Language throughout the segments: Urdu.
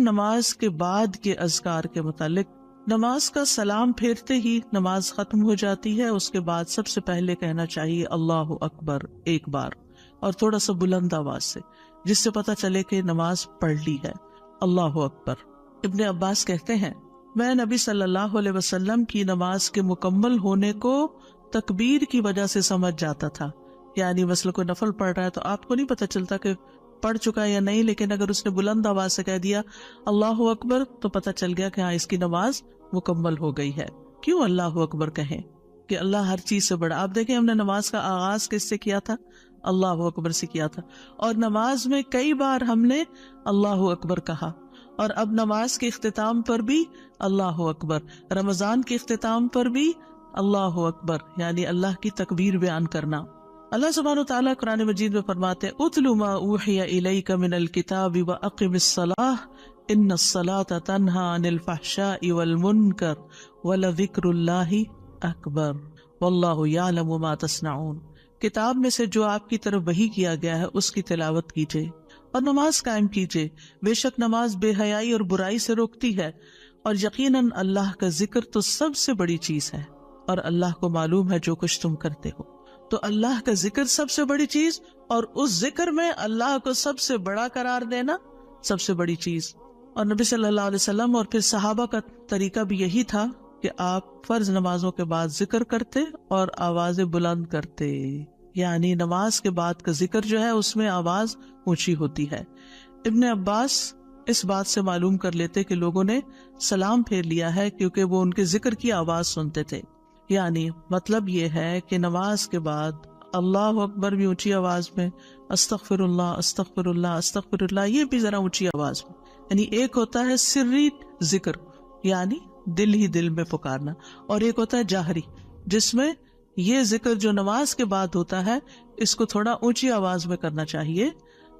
نماز کے بعد کے اذکار کے متعلق، نماز کا سلام پھیرتے ہی نماز ختم ہو جاتی ہے. اس کے بعد سب سے پہلے کہنا چاہیے اللہ اکبر ایک بار، اور تھوڑا سا بلند آواز سے، جس سے پتہ چلے کہ نماز پڑھ لی ہے. اللہ اکبر. ابن عباس کہتے ہیں میں نبی صلی اللہ علیہ وسلم کی نماز کے مکمل ہونے کو تکبیر کی وجہ سے سمجھ جاتا تھا. یعنی مثلا کوئی نفل پڑھ رہا ہے تو آپ کو نہیں پتہ چلتا کہ پڑھ چکا ہے یا نہیں، لیکن اگر اس نے بلند آواز سے کہہ دیا اللہ اکبر تو پتہ چل گیا کہ ہاں اس کی نماز مکمل ہو گئی ہے. کیوں اللہ اکبر کہیں؟ کہ اللہ ہر چیز سے بڑا. آپ دیکھیں ہم نے نماز کا آغاز کس سے کیا تھا؟ اللہ اکبر سے کیا تھا، اور نماز میں کئی بار ہم نے اللہ اکبر کہا. اور اب نماز کے اختتام پر بھی اللہ اکبر، رمضان کے اختتام پر بھی اللہ اکبر، یعنی اللہ کی تکبیر بیان کرنا. اللہ سبحانہ وتعالیٰ قرآن مجید میں فرماتے اتل ما اوحی الیک من الکتاب واقم الصلاۃ ان الصلاۃ تنہی عن الفحشاء والمنکر ولذکر اللہ اکبر واللہ یعلم ما تصنعون. کتاب میں سے جو آپ کی طرف وحی کیا گیا ہے اس کی تلاوت کیجیے اور نماز قائم کیجیے. بے شک نماز بے حیائی اور برائی سے روکتی ہے، اور یقیناً اللہ کا ذکر تو سب سے بڑی چیز ہے، اور اللہ کو معلوم ہے جو کچھ تم کرتے ہو. تو اللہ کا ذکر سب سے بڑی چیز، اور اس ذکر میں اللہ کو سب سے بڑا قرار دینا سب سے بڑی چیز. اور نبی صلی اللہ علیہ وسلم اور پھر صحابہ کا طریقہ بھی یہی تھا کہ آپ فرض نمازوں کے بعد ذکر کرتے اور آوازیں بلند کرتے. یعنی نماز کے بعد کا ذکر جو ہے اس میں آواز اونچی ہوتی ہے. ابن عباس اس بات سے معلوم کر لیتے کہ لوگوں نے سلام پھیر لیا ہے کیونکہ وہ ان کے ذکر کی آواز سنتے تھے. یعنی مطلب یہ ہے کہ نماز کے بعد اللہ اکبر بھی اونچی آواز میں، استغفر اللہ استغفر اللہ استغفر اللہ یہ بھی ذرا اونچی آواز میں. یعنی ایک ہوتا ہے سری ذکر، یعنی دل ہی دل میں پکارنا، اور ایک ہوتا ہے جاہری، جس میں یہ ذکر جو نماز کے بعد ہوتا ہے اس کو تھوڑا اونچی آواز میں کرنا چاہیے.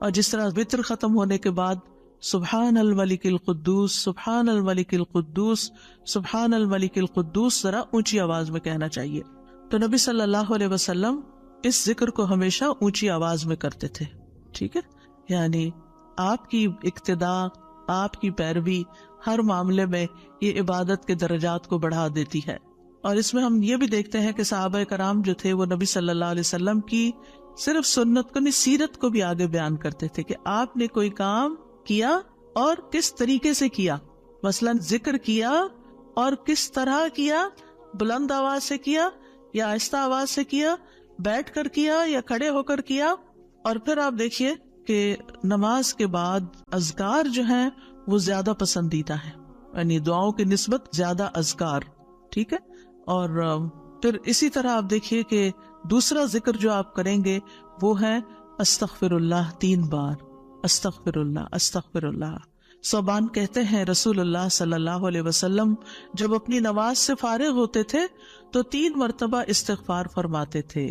اور جس طرح وتر ختم ہونے کے بعد سبحان الملک القدوس سبحان الملک القدوس سبحان الملک القدوس ذرا اونچی آواز میں کہنا چاہیے. تو نبی صلی اللہ علیہ وسلم اس ذکر کو ہمیشہ اونچی آواز میں کرتے تھے. ٹھیک ہے، یعنی آپ کی اقتداء، آپ کی پیروی ہر معاملے میں یہ عبادت کے درجات کو بڑھا دیتی ہے. اور اس میں ہم یہ بھی دیکھتے ہیں کہ صحابہ کرام جو تھے وہ نبی صلی اللہ علیہ وسلم کی صرف سنت کو نہیں، سیرت کو بھی آگے بیان کرتے تھے کہ آپ نے کوئی کام کیا اور کس طریقے سے کیا. مثلا ذکر کیا اور کس طرح کیا، بلند آواز سے کیا یا آہستہ آواز سے کیا، بیٹھ کر کیا یا کھڑے ہو کر کیا. اور پھر آپ دیکھیے کہ نماز کے بعد اذکار جو ہیں وہ زیادہ پسندیدہ ہیں، یعنی دعاؤں کی نسبت زیادہ اذکار. ٹھیک ہے، اور پھر اسی طرح آپ دیکھیے کہ دوسرا ذکر جو آپ کریں گے وہ ہے استغفر اللہ 3 بار، استغفر اللہ استغفر اللہ. صوبان کہتے ہیں رسول اللہ صلی اللہ علیہ وسلم جب اپنی نماز سے فارغ ہوتے تھے تو 3 مرتبہ استغفار فرماتے تھے،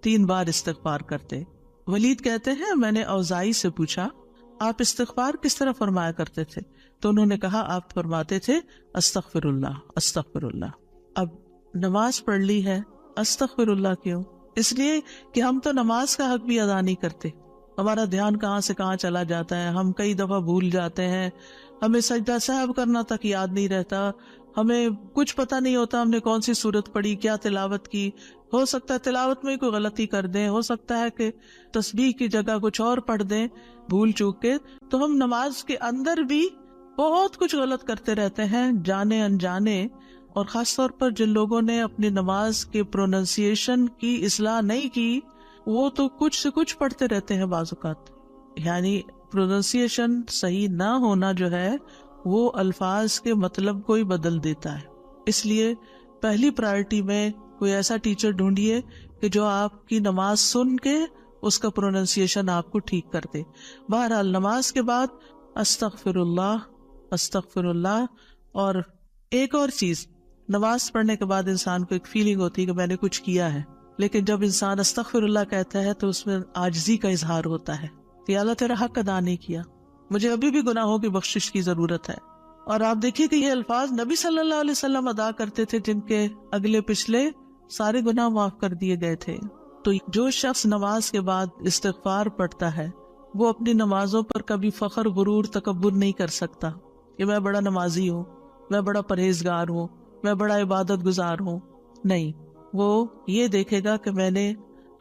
3 بار استغفار کرتے. ولید کہتے ہیں میں نے اوزائی سے پوچھا آپ استغفار کس طرح فرمایا کرتے تھے؟ تو انہوں نے کہا آپ فرماتے تھے استغفر اللہ استغفر اللہ. اب نماز پڑھ لی ہے، استغفر اللہ کیوں؟ اس لیے کہ ہم تو نماز کا حق بھی ادا نہیں کرتے. ہمارا دھیان کہاں سے کہاں چلا جاتا ہے، ہم کئی دفعہ بھول جاتے ہیں، ہمیں سجدہ سہو کرنا تک یاد نہیں رہتا، ہمیں کچھ پتہ نہیں ہوتا ہم نے کون سی سورت پڑھی، کیا تلاوت کی. ہو سکتا ہے تلاوت میں کوئی غلطی کر دیں، ہو سکتا ہے کہ تسبیح کی جگہ کچھ اور پڑھ دیں بھول چوک کے. تو ہم نماز کے اندر بھی بہت کچھ غلط کرتے رہتے ہیں جانے انجانے. اور خاص طور پر جن لوگوں نے اپنی نماز کے پروننسیشن کی اصلاح نہیں کی وہ تو کچھ سے کچھ پڑھتے رہتے ہیں بعض اوقات. یعنی پروننسیشن صحیح نہ ہونا جو ہے وہ الفاظ کے مطلب کو ہی بدل دیتا ہے. اس لیے پہلی پرائرٹی میں کوئی ایسا ٹیچر ڈھونڈیے کہ جو آپ کی نماز سن کے اس کا پروننسیشن آپ کو ٹھیک کر دے. بہرحال نماز کے بعد استغفر اللہ استغفر اللہ. اور ایک اور چیز، نماز پڑھنے کے بعد انسان کو ایک فیلنگ ہوتی ہے کہ میں نے کچھ کیا ہے، لیکن جب انسان استغفر اللہ کہتا ہے تو اس میں عاجزی کا اظہار ہوتا ہے کہ اللہ تیرا حق ادا نہیں کیا، مجھے ابھی بھی گناہوں کی بخشش کی ضرورت ہے. اور آپ دیکھیے کہ یہ الفاظ نبی صلی اللہ علیہ وسلم ادا کرتے تھے جن کے اگلے پچھلے سارے گناہ معاف کر دیے گئے تھے. تو جو شخص نماز کے بعد استغفار پڑھتا ہے وہ اپنی نمازوں پر کبھی فخر غرور تکبر نہیں کر سکتا. کہ میں بڑا نمازی ہوں، میں بڑا پرہیزگار ہوں، میں بڑا عبادت گزار ہوں. نہیں، وہ یہ دیکھے گا کہ میں نے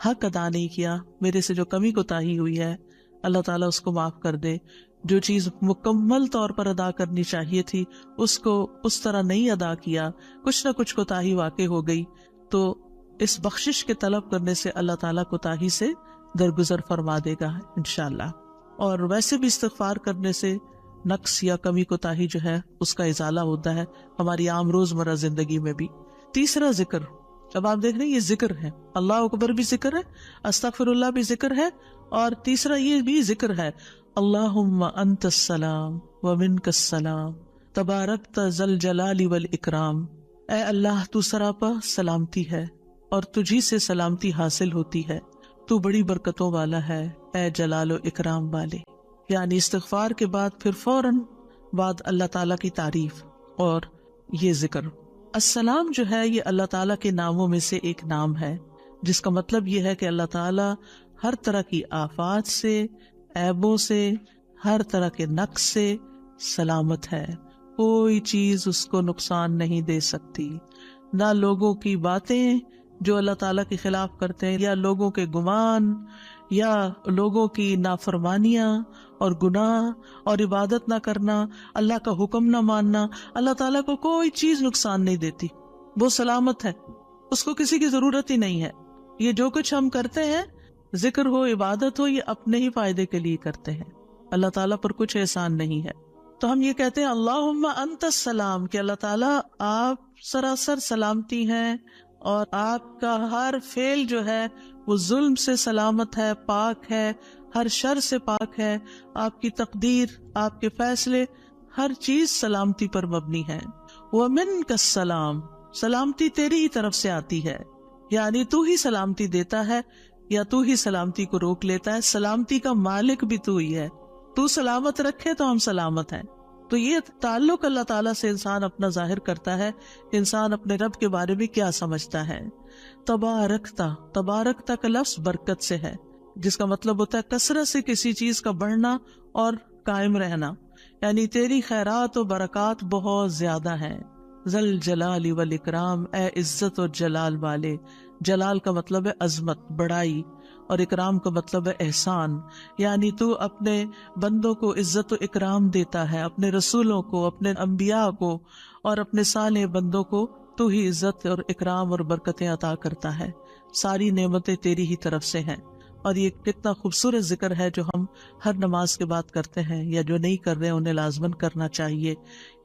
حق ادا نہیں کیا، میرے سے جو کمی کوتاہی ہوئی ہے اللہ تعالیٰ اس کو معاف کر دے. جو چیز مکمل طور پر ادا کرنی چاہیے تھی اس کو اس طرح نہیں ادا کیا، کچھ نہ کچھ کوتاہی واقع ہو گئی، تو اس بخشش کے طلب کرنے سے اللہ تعالیٰ کوتاہی سے درگزر فرما دے گا انشاءاللہ. اور ویسے بھی استغفار کرنے سے نقص یا کمی کوتاہی جو ہے اس کا ازالہ ہوتا ہے ہماری عام روزمرہ زندگی میں بھی. تیسرا ذکر، اب آپ دیکھ رہے ہیں یہ ذکر ہے، اللہ اکبر بھی ذکر ہے، استغفر اللہ بھی ذکر ہے، اور تیسرا یہ بھی ذکر ہے، اللہم انت السلام ومنک السلام تبارکت ذل جلال والاکرام. اے اللہ تو سراپا سلامتی ہے اور تجھی سے سلامتی حاصل ہوتی ہے، تو بڑی برکتوں والا ہے اے جلال و اکرام والے. یعنی استغفار کے بعد پھر فوراً بعد اللہ تعالیٰ کی تعریف اور یہ ذکر. السلام جو ہے یہ اللہ تعالیٰ کے ناموں میں سے ایک نام ہے، جس کا مطلب یہ ہے کہ اللہ تعالیٰ ہر طرح کی آفات سے، عیبوں سے، ہر طرح کے نقص سے سلامت ہے. کوئی چیز اس کو نقصان نہیں دے سکتی، نہ لوگوں کی باتیں جو اللہ تعالیٰ کے خلاف کرتے ہیں، یا لوگوں کے گمان، یا لوگوں کی نافرمانیاں اور گناہ اور عبادت نہ کرنا، اللہ کا حکم نہ ماننا. اللہ تعالیٰ کو کوئی چیز نقصان نہیں دیتی، وہ سلامت ہے، اس کو کسی کی ضرورت ہی نہیں ہے. یہ جو کچھ ہم کرتے ہیں، ذکر ہو، عبادت ہو، یہ اپنے ہی فائدے کے لیے کرتے ہیں، اللہ تعالیٰ پر کچھ احسان نہیں ہے. تو ہم یہ کہتے ہیں اللہم انت السلام، کہ اللہ تعالیٰ آپ سراسر سلامتی ہیں اور آپ کا ہر فعل جو ہے وہ ظلم سے سلامت ہے، پاک ہے، ہر شر سے پاک ہے. آپ کی تقدیر، آپ کے فیصلے، ہر چیز سلامتی پر مبنی ہے. وَمِنْكَ السَّلَامُ، سلامتی تیری ہی طرف سے آتی ہے، یعنی تو ہی سلامتی دیتا ہے یا تو ہی سلامتی کو روک لیتا ہے. سلامتی کا مالک بھی تو ہی ہے، تو سلامت رکھے تو ہم سلامت ہیں. تو یہ تعلق اللہ تعالیٰ سے انسان اپنا ظاہر کرتا ہے، انسان اپنے رب کے بارے میں کیا سمجھتا ہے. تبارکتا، تبارکتا کا لفظ برکت سے ہے، جس کا مطلب ہوتا ہے کثرت سے کسی چیز کا بڑھنا اور قائم رہنا، یعنی تیری خیرات و برکات بہت زیادہ ہیں. ذل جلال والاکرام، اے عزت اور جلال والے. جلال کا مطلب ہے عظمت، بڑائی، اور اکرام کا مطلب ہے احسان. یعنی تو اپنے بندوں کو عزت و اکرام دیتا ہے، اپنے رسولوں کو، اپنے انبیاء کو اور اپنے صالح بندوں کو تو ہی عزت اور اکرام اور برکتیں عطا کرتا ہے. ساری نعمتیں تیری ہی طرف سے ہیں. اور یہ کتنا خوبصورت ذکر ہے جو ہم ہر نماز کے بعد کرتے ہیں، یا جو نہیں کر رہے انہیں لازماً کرنا چاہیے،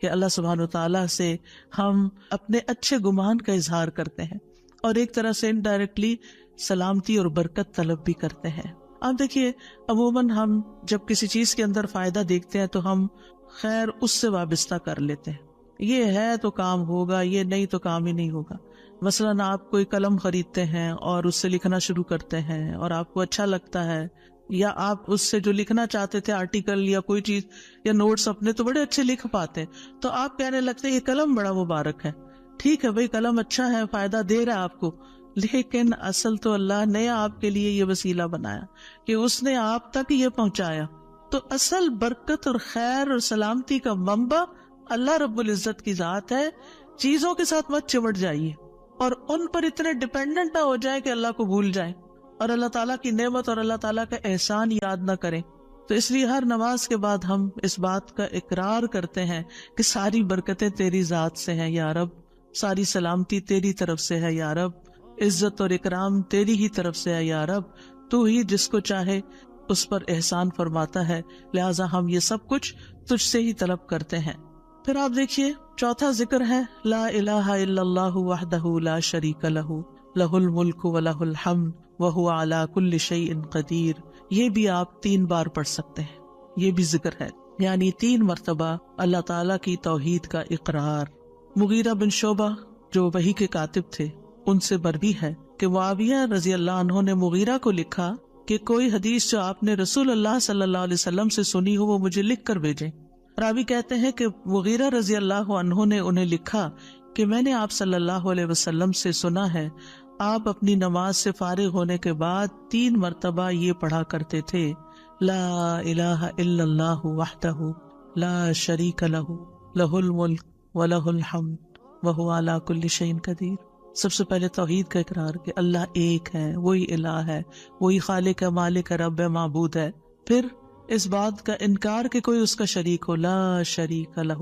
کہ اللہ سبحانہ وتعالیٰ سے ہم اپنے اچھے گمان کا اظہار کرتے ہیں اور ایک طرح سے انڈائریکٹلی سلامتی اور برکت طلب بھی کرتے ہیں. آپ دیکھیے عموماً ہم جب کسی چیز کے اندر فائدہ دیکھتے ہیں تو ہم خیر اس سے وابستہ کر لیتے ہیں، یہ ہے تو کام ہوگا، یہ نہیں تو کام ہی نہیں ہوگا. مثلاً آپ کوئی قلم خریدتے ہیں اور اس سے لکھنا شروع کرتے ہیں اور آپ کو اچھا لگتا ہے، یا آپ اس سے جو لکھنا چاہتے تھے آرٹیکل یا کوئی چیز یا نوٹس اپنے تو بڑے اچھے لکھ پاتے ہیں، تو آپ کہنے لگتے ہیں یہ قلم بڑا مبارک ہے. ٹھیک ہے بھائی، قلم اچھا ہے، فائدہ دے رہا ہے آپ کو، لیکن اصل تو اللہ نے آپ کے لیے یہ وسیلہ بنایا کہ اس نے آپ تک یہ پہنچایا. تو اصل برکت اور خیر اور سلامتی کا منبع اللہ رب العزت کی ذات ہے. چیزوں کے ساتھ مت چمٹ جائیے اور ان پر اتنے ڈیپینڈنٹ نہ ہو جائے کہ اللہ کو بھول جائیں اور اللہ تعالیٰ کی نعمت اور اللہ تعالیٰ کا احسان یاد نہ کریں. تو اس لیے ہر نماز کے بعد ہم اس بات کا اقرار کرتے ہیں کہ ساری برکتیں تیری ذات سے ہیں یا رب، ساری سلامتی تیری طرف سے ہے یا رب، عزت اور اکرام تیری ہی طرف سے ہے یا رب، تو ہی جس کو چاہے اس پر احسان فرماتا ہے، لہٰذا ہم یہ سب کچھ تجھ سے ہی طلب کرتے ہیں. پھر آپ دیکھیے چوتھا ذکر ہے لا الہ الا اللہ وحدہ لا شریک لہ لہ الملک ولہ الحمد وہو علی کل شیء قدیر. یہ بھی آپ 3 بار پڑھ سکتے ہیں، یہ بھی ذکر ہے، یعنی 3 مرتبہ اللہ تعالیٰ کی توحید کا اقرار. مغیرہ بن شعبہ جو وحی کے کاتب تھے ان سے مروی ہے کہ معاویہ رضی اللہ عنہ نے مغیرہ کو لکھا کہ کوئی حدیث جو آپ نے رسول اللہ صلی اللہ علیہ وسلم سے سنی ہو وہ مجھے لکھ کر بھیجیں. راوی کہتے ہیں کہ مغیرہ رضی اللہ عنہ نے انہیں لکھا کہ میں نے آپ صلی اللہ علیہ وسلم سے سنا ہے آپ اپنی نماز سے فارغ ہونے کے بعد 3 مرتبہ یہ پڑھا کرتے تھے لا الہ الا اللہ وحدہ لا شریک لہ لہ الملک ولہ الحمد وہو علی کل شیء قدیر. سب سے پہلے توحید کا اقرار کہ اللہ ایک ہے، وہی الہ ہے، وہی خالق ہے، مالک ہے، رب ہے، معبود ہے. پھر اس بات کا انکار کہ کوئی اس کا شریک ہو، لا شریک لہ.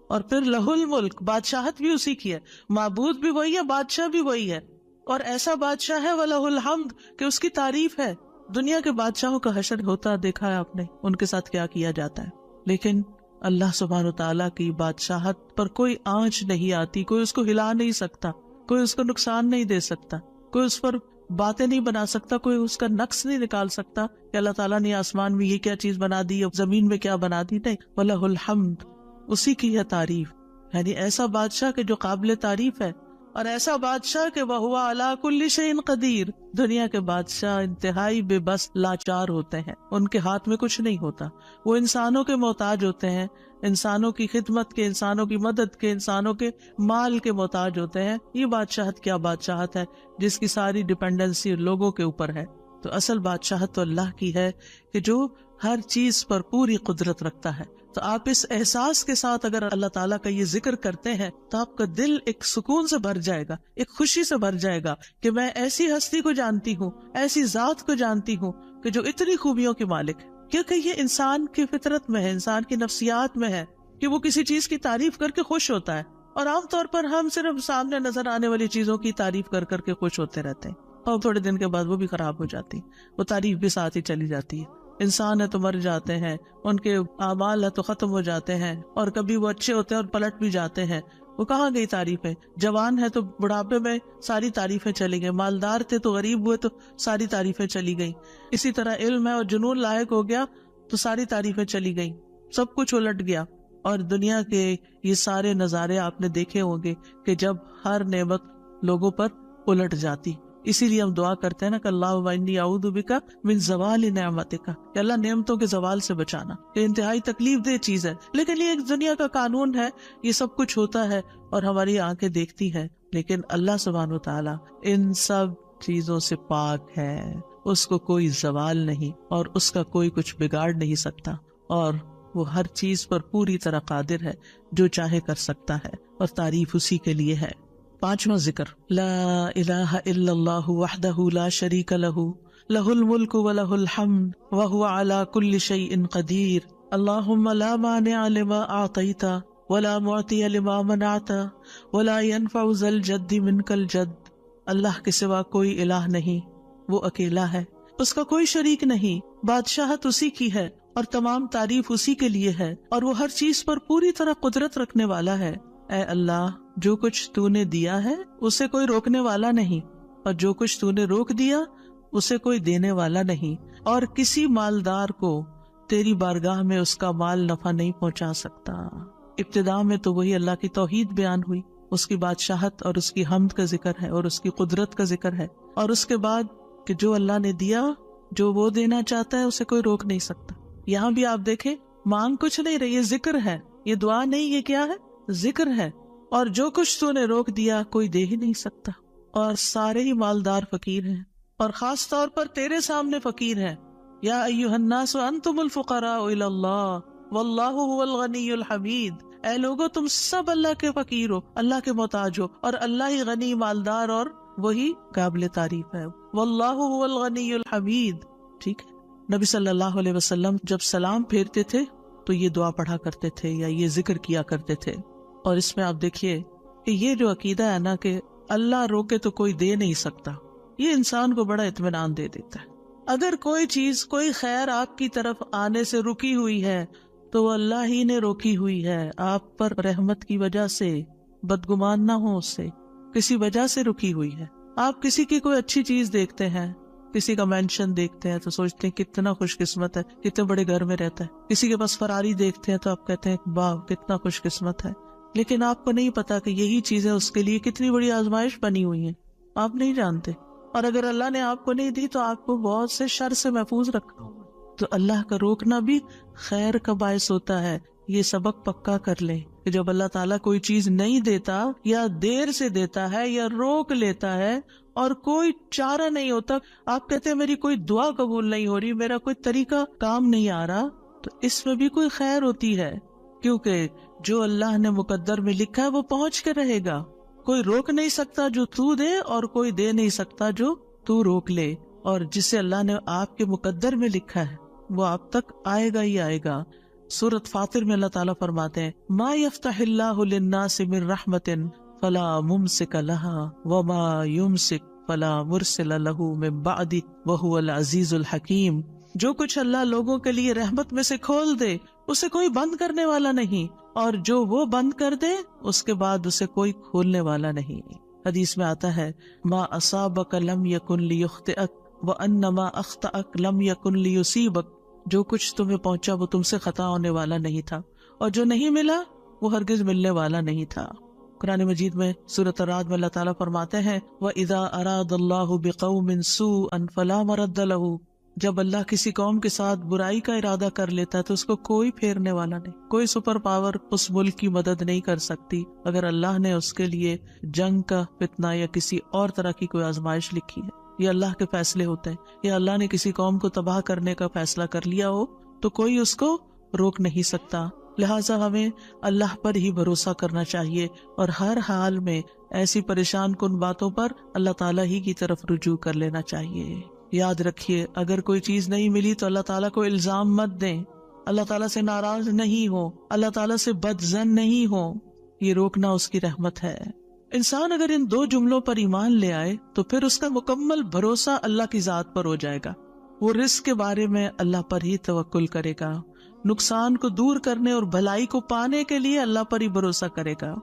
اور پھر لہ الملک، بادشاہت بھی اسی کی ہے، معبود بھی وہی ہے، بادشاہ بھی وہی ہے، اور ایسا بادشاہ ہے وَلَهُ الْحَمْدُ کہ اس کی تعریف ہے. دنیا کے بادشاہوں کا حشر ہوتا دیکھا ہے آپ نے، ان کے ساتھ کیا کیا جاتا ہے. لیکن اللہ سبحانہ وتعالیٰ کی بادشاہت پر کوئی آنچ نہیں آتی، کوئی اس کو ہلا نہیں سکتا، کوئی اس کو نقصان نہیں دے سکتا، کوئی اس پر باتیں نہیں بنا سکتا، کوئی اس کا نقص نہیں نکال سکتا کہ اللہ تعالیٰ نے آسمان میں یہ کیا چیز بنا دی اور زمین میں کیا بنا دی. نہیں، وَلَهُ الْحَمْدُ، اسی کی ہے تعریف. یعنی ایسا بادشاہ کہ جو قابل تعریف ہے، اور ایسا بادشاہ کہ وَهُوَ عَلَى كُلِّ شَيْءٍ قَدِيرٌ. دنیا کے بادشاہ انتہائی بے بس لاچار ہوتے ہیں، ان کے ہاتھ میں کچھ نہیں ہوتا، وہ انسانوں کے محتاج ہوتے ہیں، انسانوں کی خدمت کے، انسانوں کی مدد کے، انسانوں کے مال کے محتاج ہوتے ہیں. یہ بادشاہت کیا بادشاہت ہے جس کی ساری ڈیپینڈنسی لوگوں کے اوپر ہے. تو اصل بادشاہت تو اللہ کی ہے کہ جو ہر چیز پر پوری قدرت رکھتا ہے. تو آپ اس احساس کے ساتھ اگر اللہ تعالیٰ کا یہ ذکر کرتے ہیں تو آپ کا دل ایک سکون سے بھر جائے گا، ایک خوشی سے بھر جائے گا کہ میں ایسی ہستی کو جانتی ہوں، ایسی ذات کو جانتی ہوں کہ جو اتنی خوبیوں کی مالک ہے. کیونکہ یہ انسان کی فطرت میں ہے، انسان کی نفسیات میں ہے کہ وہ کسی چیز کی تعریف کر کے خوش ہوتا ہے. اور عام طور پر ہم صرف سامنے نظر آنے والی چیزوں کی تعریف کر کر کے خوش ہوتے رہتے ہیں، اور تھوڑے دن کے بعد وہ بھی خراب ہو جاتی، وہ تعریف بھی ساتھ ہی چلی جاتی ہے. انسان ہے تو مر جاتے ہیں، ان کے اعمال ہے تو ختم ہو جاتے ہیں، اور کبھی وہ اچھے ہوتے ہیں اور پلٹ بھی جاتے ہیں. وہ کہاں گئی تعریفیں؟ جوان ہے تو بڑھاپے میں ساری تعریفیں چلی گئی، مالدار تھے تو غریب ہوئے تو ساری تعریفیں چلی گئیں. اسی طرح علم ہے اور جنون لاحق ہو گیا تو ساری تعریفیں چلی گئیں، سب کچھ الٹ گیا. اور دنیا کے یہ سارے نظارے آپ نے دیکھے ہوں گے کہ جب ہر نعمت لوگوں پر الٹ جاتی. اسی لیے ہم دعا کرتے ہیں نا کہ اللہ وانی اعوذ بک من زوال نعمتک، کہ اللہ نعمتوں کے زوال سے بچانا. یہ انتہائی تکلیف دہ چیز ہے، لیکن یہ ایک دنیا کا قانون ہے، یہ سب کچھ ہوتا ہے اور ہماری آنکھیں دیکھتی ہیں. لیکن اللہ سبحانہ و تعالی ان سب چیزوں سے پاک ہے، اس کو کوئی زوال نہیں اور اس کا کوئی کچھ بگاڑ نہیں سکتا، اور وہ ہر چیز پر پوری طرح قادر ہے، جو چاہے کر سکتا ہے، اور تعریف اسی کے لیے ہے. پانچواں ذکر، لا الہ الا اللہ وحدہ لا شریک لہ لہ الملک ولہ الحمد وہو علی کل شیء قدیر. اللہم لا مانع لما اعطیت ولا معطی لما منعت ولا ينفع ذا الجد منک الجد. اللہ کے سوا کوئی الہ نہیں، وہ اکیلا ہے، اس کا کوئی شریک نہیں، بادشاہت اسی کی ہے اور تمام تعریف اسی کے لیے ہے، اور وہ ہر چیز پر پوری طرح قدرت رکھنے والا ہے. اے اللہ، جو کچھ تو نے دیا ہے اسے کوئی روکنے والا نہیں، اور جو کچھ تو نے روک دیا اسے کوئی دینے والا نہیں، اور کسی مالدار کو تیری بارگاہ میں اس کا مال نفع نہیں پہنچا سکتا. ابتدا میں تو وہی اللہ کی توحید بیان ہوئی، اس کی بادشاہت اور اس کی حمد کا ذکر ہے اور اس کی قدرت کا ذکر ہے، اور اس کے بعد کہ جو اللہ نے دیا، جو وہ دینا چاہتا ہے اسے کوئی روک نہیں سکتا. یہاں بھی آپ دیکھیں، مانگ کچھ نہیں رہی، یہ ذکر ہے، یہ دعا نہیں، یہ کیا ہے؟ ذکر ہے. اور جو کچھ تو نے روک دیا کوئی دے ہی نہیں سکتا، اور سارے ہی مالدار فقیر ہیں، اور خاص طور پر تیرے سامنے فقیر ہیں. یا ایھا الناس انتم الفقراء الی اللہ واللہ هو الغنی الحمید. اے لوگو، تم سب اللہ کے فقیر ہو، اللہ کے محتاج ہو، اور اللہ ہی غنی، مالدار اور وہی قابل تعریف ہے. واللہ هو الغنی الحمید. ٹھیک ہے. نبی صلی اللہ علیہ وسلم جب سلام پھیرتے تھے تو یہ دعا پڑھا کرتے تھے یا یہ ذکر کیا کرتے تھے. اور اس میں آپ دیکھیے کہ یہ جو عقیدہ ہے نا کہ اللہ روکے تو کوئی دے نہیں سکتا، یہ انسان کو بڑا اطمینان دے دیتا ہے. اگر کوئی چیز، کوئی خیر آپ کی طرف آنے سے رکی ہوئی ہے تو وہ اللہ ہی نے روکی ہوئی ہے، آپ پر رحمت کی وجہ سے. بدگمان نہ ہو، اس سے کسی وجہ سے رکی ہوئی ہے. آپ کسی کی کوئی اچھی چیز دیکھتے ہیں، کسی کا مینشن دیکھتے ہیں تو سوچتے ہیں کتنا خوش قسمت ہے، کتنے بڑے گھر میں رہتا ہے. کسی کے پاس فراری دیکھتے ہیں تو آپ کہتے ہیں واہ کتنا خوش قسمت ہے. لیکن آپ کو نہیں پتا کہ یہی چیزیں اس کے لیے کتنی بڑی آزمائش بنی ہوئی ہیں، آپ نہیں جانتے. اور اگر اللہ نے آپ کو نہیں دی تو آپ کو بہت سے شر سے محفوظ رکھا ہوا. تو اللہ کا روکنا بھی خیر کا باعث ہوتا ہے. یہ سبق پکا کر لیں کہ جب اللہ تعالیٰ کوئی چیز نہیں دیتا یا دیر سے دیتا ہے یا روک لیتا ہے اور کوئی چارہ نہیں ہوتا، آپ کہتے ہیں میری کوئی دعا قبول نہیں ہو رہی، میرا کوئی طریقہ کام نہیں آ رہا، تو اس میں بھی کوئی خیر ہوتی ہے. کیونکہ جو اللہ نے مقدر میں لکھا ہے وہ پہنچ کے رہے گا. کوئی روک نہیں سکتا جو تو دے، اور کوئی دے نہیں سکتا جو تو روک لے. اور جسے اللہ نے آپ کے مقدر میں لکھا ہے وہ آپ تک آئے گا ہی آئے گا. سورۃ فاطر میں اللہ تعالیٰ فرماتے ہیں ما یفتح اللہ للناس من رحمت فلا ممسک لها وما یمسک فلا مرسل له من بعدہ وہو العزیز الحکیم. جو کچھ اللہ لوگوں کے لیے رحمت میں سے کھول دے اسے کوئی بند کرنے والا نہیں، اور جو وہ بند کر دے اس کے بعد اسے کوئی کھولنے والا نہیں. حدیث میں آتا ہے ما اصابک لم یکن لیخطئک وان ما اخطأک لم یکن لیصیبک. جو کچھ تمہیں پہنچا وہ تم سے خطا ہونے والا نہیں تھا، اور جو نہیں ملا وہ ہرگز ملنے والا نہیں تھا. قرآن مجید میں سورۃ الرعد میں اللہ تعالیٰ فرماتے ہیں وَإِذَا أَرَادَ اللَّهُ بِقَوْمٍ سُوءًا فَلَا مَرَدَّ لَهُ. جب اللہ کسی قوم کے ساتھ برائی کا ارادہ کر لیتا ہے تو اس کو کوئی پھیرنے والا نہیں، کوئی سپر پاور اس ملک کی مدد نہیں کر سکتی اگر اللہ نے اس کے لیے جنگ کا فتنہ یا کسی اور طرح کی کوئی آزمائش لکھی ہے. یہ اللہ کے فیصلے ہوتے ہیں. یا اللہ نے کسی قوم کو تباہ کرنے کا فیصلہ کر لیا ہو تو کوئی اس کو روک نہیں سکتا. لہٰذا ہمیں اللہ پر ہی بھروسہ کرنا چاہیے، اور ہر حال میں ایسی پریشان کن باتوں پر اللہ تعالیٰ ہی کی طرف رجوع کر لینا چاہیے. یاد رکھیے اگر کوئی چیز نہیں ملی تو اللہ تعالیٰ کو الزام مت دیں، اللہ تعالیٰ سے ناراض نہیں ہو، اللہ تعالیٰ سے بدظن نہیں ہو. یہ روکنا اس کی رحمت ہے. انسان اگر ان دو جملوں پر ایمان لے آئے تو پھر اس کا مکمل بھروسہ اللہ کی ذات پر ہو جائے گا. وہ رزق کے بارے میں اللہ پر ہی توکل کرے گا، نقصان کو دور کرنے اور بھلائی کو پانے کے لیے اللہ پر ہی بھروسہ کرے گا.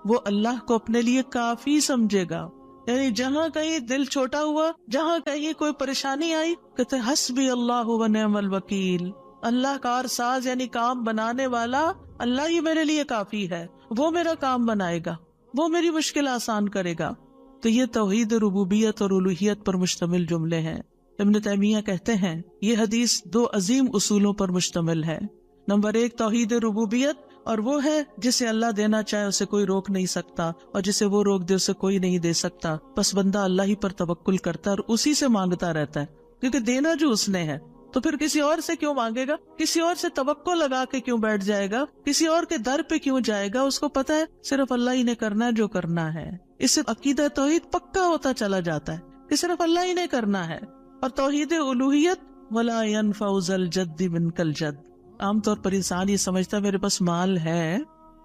وہ اللہ کو اپنے لیے کافی سمجھے گا. یعنی جہاں کہیں دل چھوٹا ہوا، جہاں کہیں کوئی پریشانی آئی، کہتے حسبی اللہ و نعم الوکیل. اللہ کار ساز یعنی کام بنانے والا اللہ ہی میرے لیے کافی ہے. وہ میرا کام بنائے گا، وہ میری مشکل آسان کرے گا. تو یہ توحید ربوبیت اور الوہیت پر مشتمل جملے ہیں. ابن تیمیہ کہتے ہیں یہ حدیث دو عظیم اصولوں پر مشتمل ہے. نمبر 1 توحید ربوبیت، اور وہ ہے جسے اللہ دینا چاہے اسے کوئی روک نہیں سکتا، اور جسے وہ روک دے اسے کوئی نہیں دے سکتا. بس بندہ اللہ ہی پر توکل کرتا ہے اور اسی سے مانگتا رہتا ہے، کیونکہ دینا جو اس نے ہے تو پھر کسی اور سے کیوں مانگے گا، کسی اور سے توقع لگا کے کیوں بیٹھ جائے گا، کسی اور کے در پہ کیوں جائے گا. اس کو پتا ہے صرف اللہ ہی نے کرنا ہے جو کرنا ہے. اس سے عقیدہ توحید پکا ہوتا چلا جاتا ہے کہ صرف اللہ ہی نے کرنا ہے. اور توحید الوہیت ولا ينفع ذا الجد منک الجد. عام طور پر انسان یہ سمجھتا ہے میرے پاس مال ہے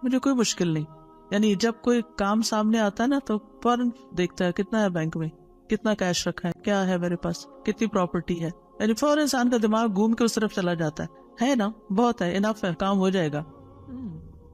مجھے کوئی مشکل نہیں. یعنی جب کوئی کام سامنے آتا ہے نا تو فوراً دیکھتا ہے کتنا ہے بینک میں، کتنا کیش رکھا ہے، کیا ہے میرے پاس، کتنی پراپرٹی ہے. یعنی فوراً انسان کا دماغ گھوم کے اس طرف چلا جاتا ہے نا بہت ہے، انف ہے، کام ہو جائے گا.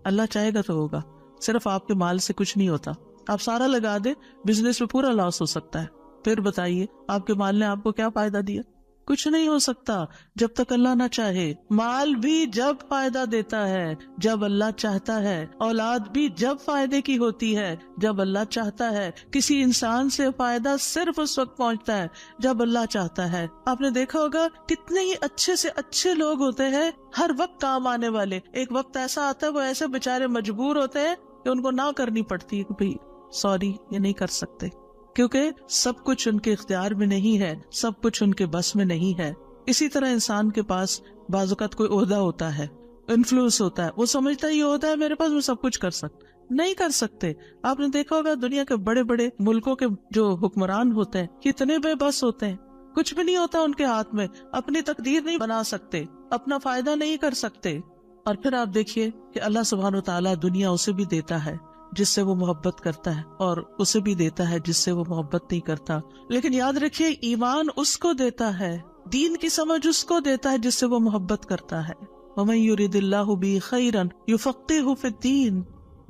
اللہ چاہے گا تو ہوگا. صرف آپ کے مال سے کچھ نہیں ہوتا. آپ سارا لگا دیں بزنس میں پورا لاس ہو سکتا ہے. پھر بتائیے آپ کے مال نے آپ کو کیا فائدہ دیا؟ کچھ نہیں ہو سکتا جب تک اللہ نہ چاہے. مال بھی جب فائدہ دیتا ہے جب اللہ چاہتا ہے، اولاد بھی جب فائدے کی ہوتی ہے جب اللہ چاہتا ہے. کسی انسان سے فائدہ صرف اس وقت پہنچتا ہے جب اللہ چاہتا ہے. آپ نے دیکھا ہوگا کتنے ہی اچھے سے اچھے لوگ ہوتے ہیں ہر وقت کام آنے والے. ایک وقت ایسا آتا ہے وہ ایسے بےچارے مجبور ہوتے ہیں کہ ان کو نہ کرنی پڑتی ہے کہ بھائی سوری یہ نہیں کر سکتے، کیونکہ سب کچھ ان کے اختیار میں نہیں ہے، سب کچھ ان کے بس میں نہیں ہے. اسی طرح انسان کے پاس بعض اوقات کوئی عہدہ ہوتا ہے، انفلوئنس ہوتا ہے، وہ سمجھتا ہے یہ عہدہ ہے میرے پاس میں سب کچھ کر سکتا. نہیں کر سکتے. آپ نے دیکھا ہوگا دنیا کے بڑے بڑے ملکوں کے جو حکمران ہوتے ہیں کتنے بے بس ہوتے ہیں، کچھ بھی نہیں ہوتا ان کے ہاتھ میں، اپنی تقدیر نہیں بنا سکتے، اپنا فائدہ نہیں کر سکتے. اور پھر آپ دیکھیے کہ اللہ سبحانہ و تعالیٰ دنیا اسے بھی دیتا ہے جس سے وہ محبت کرتا ہے، اور اسے بھی دیتا ہے جس سے وہ محبت نہیں کرتا. لیکن یاد رکھیے ایمان اس کو دیتا ہے، دین کی سمجھ اس کو دیتا ہے جس سے وہ محبت کرتا ہے. وَمَن يُرِدِ اللَّهُ بِهِ خَيْرًا يُفَقِّهُ فِي الدِّينِ.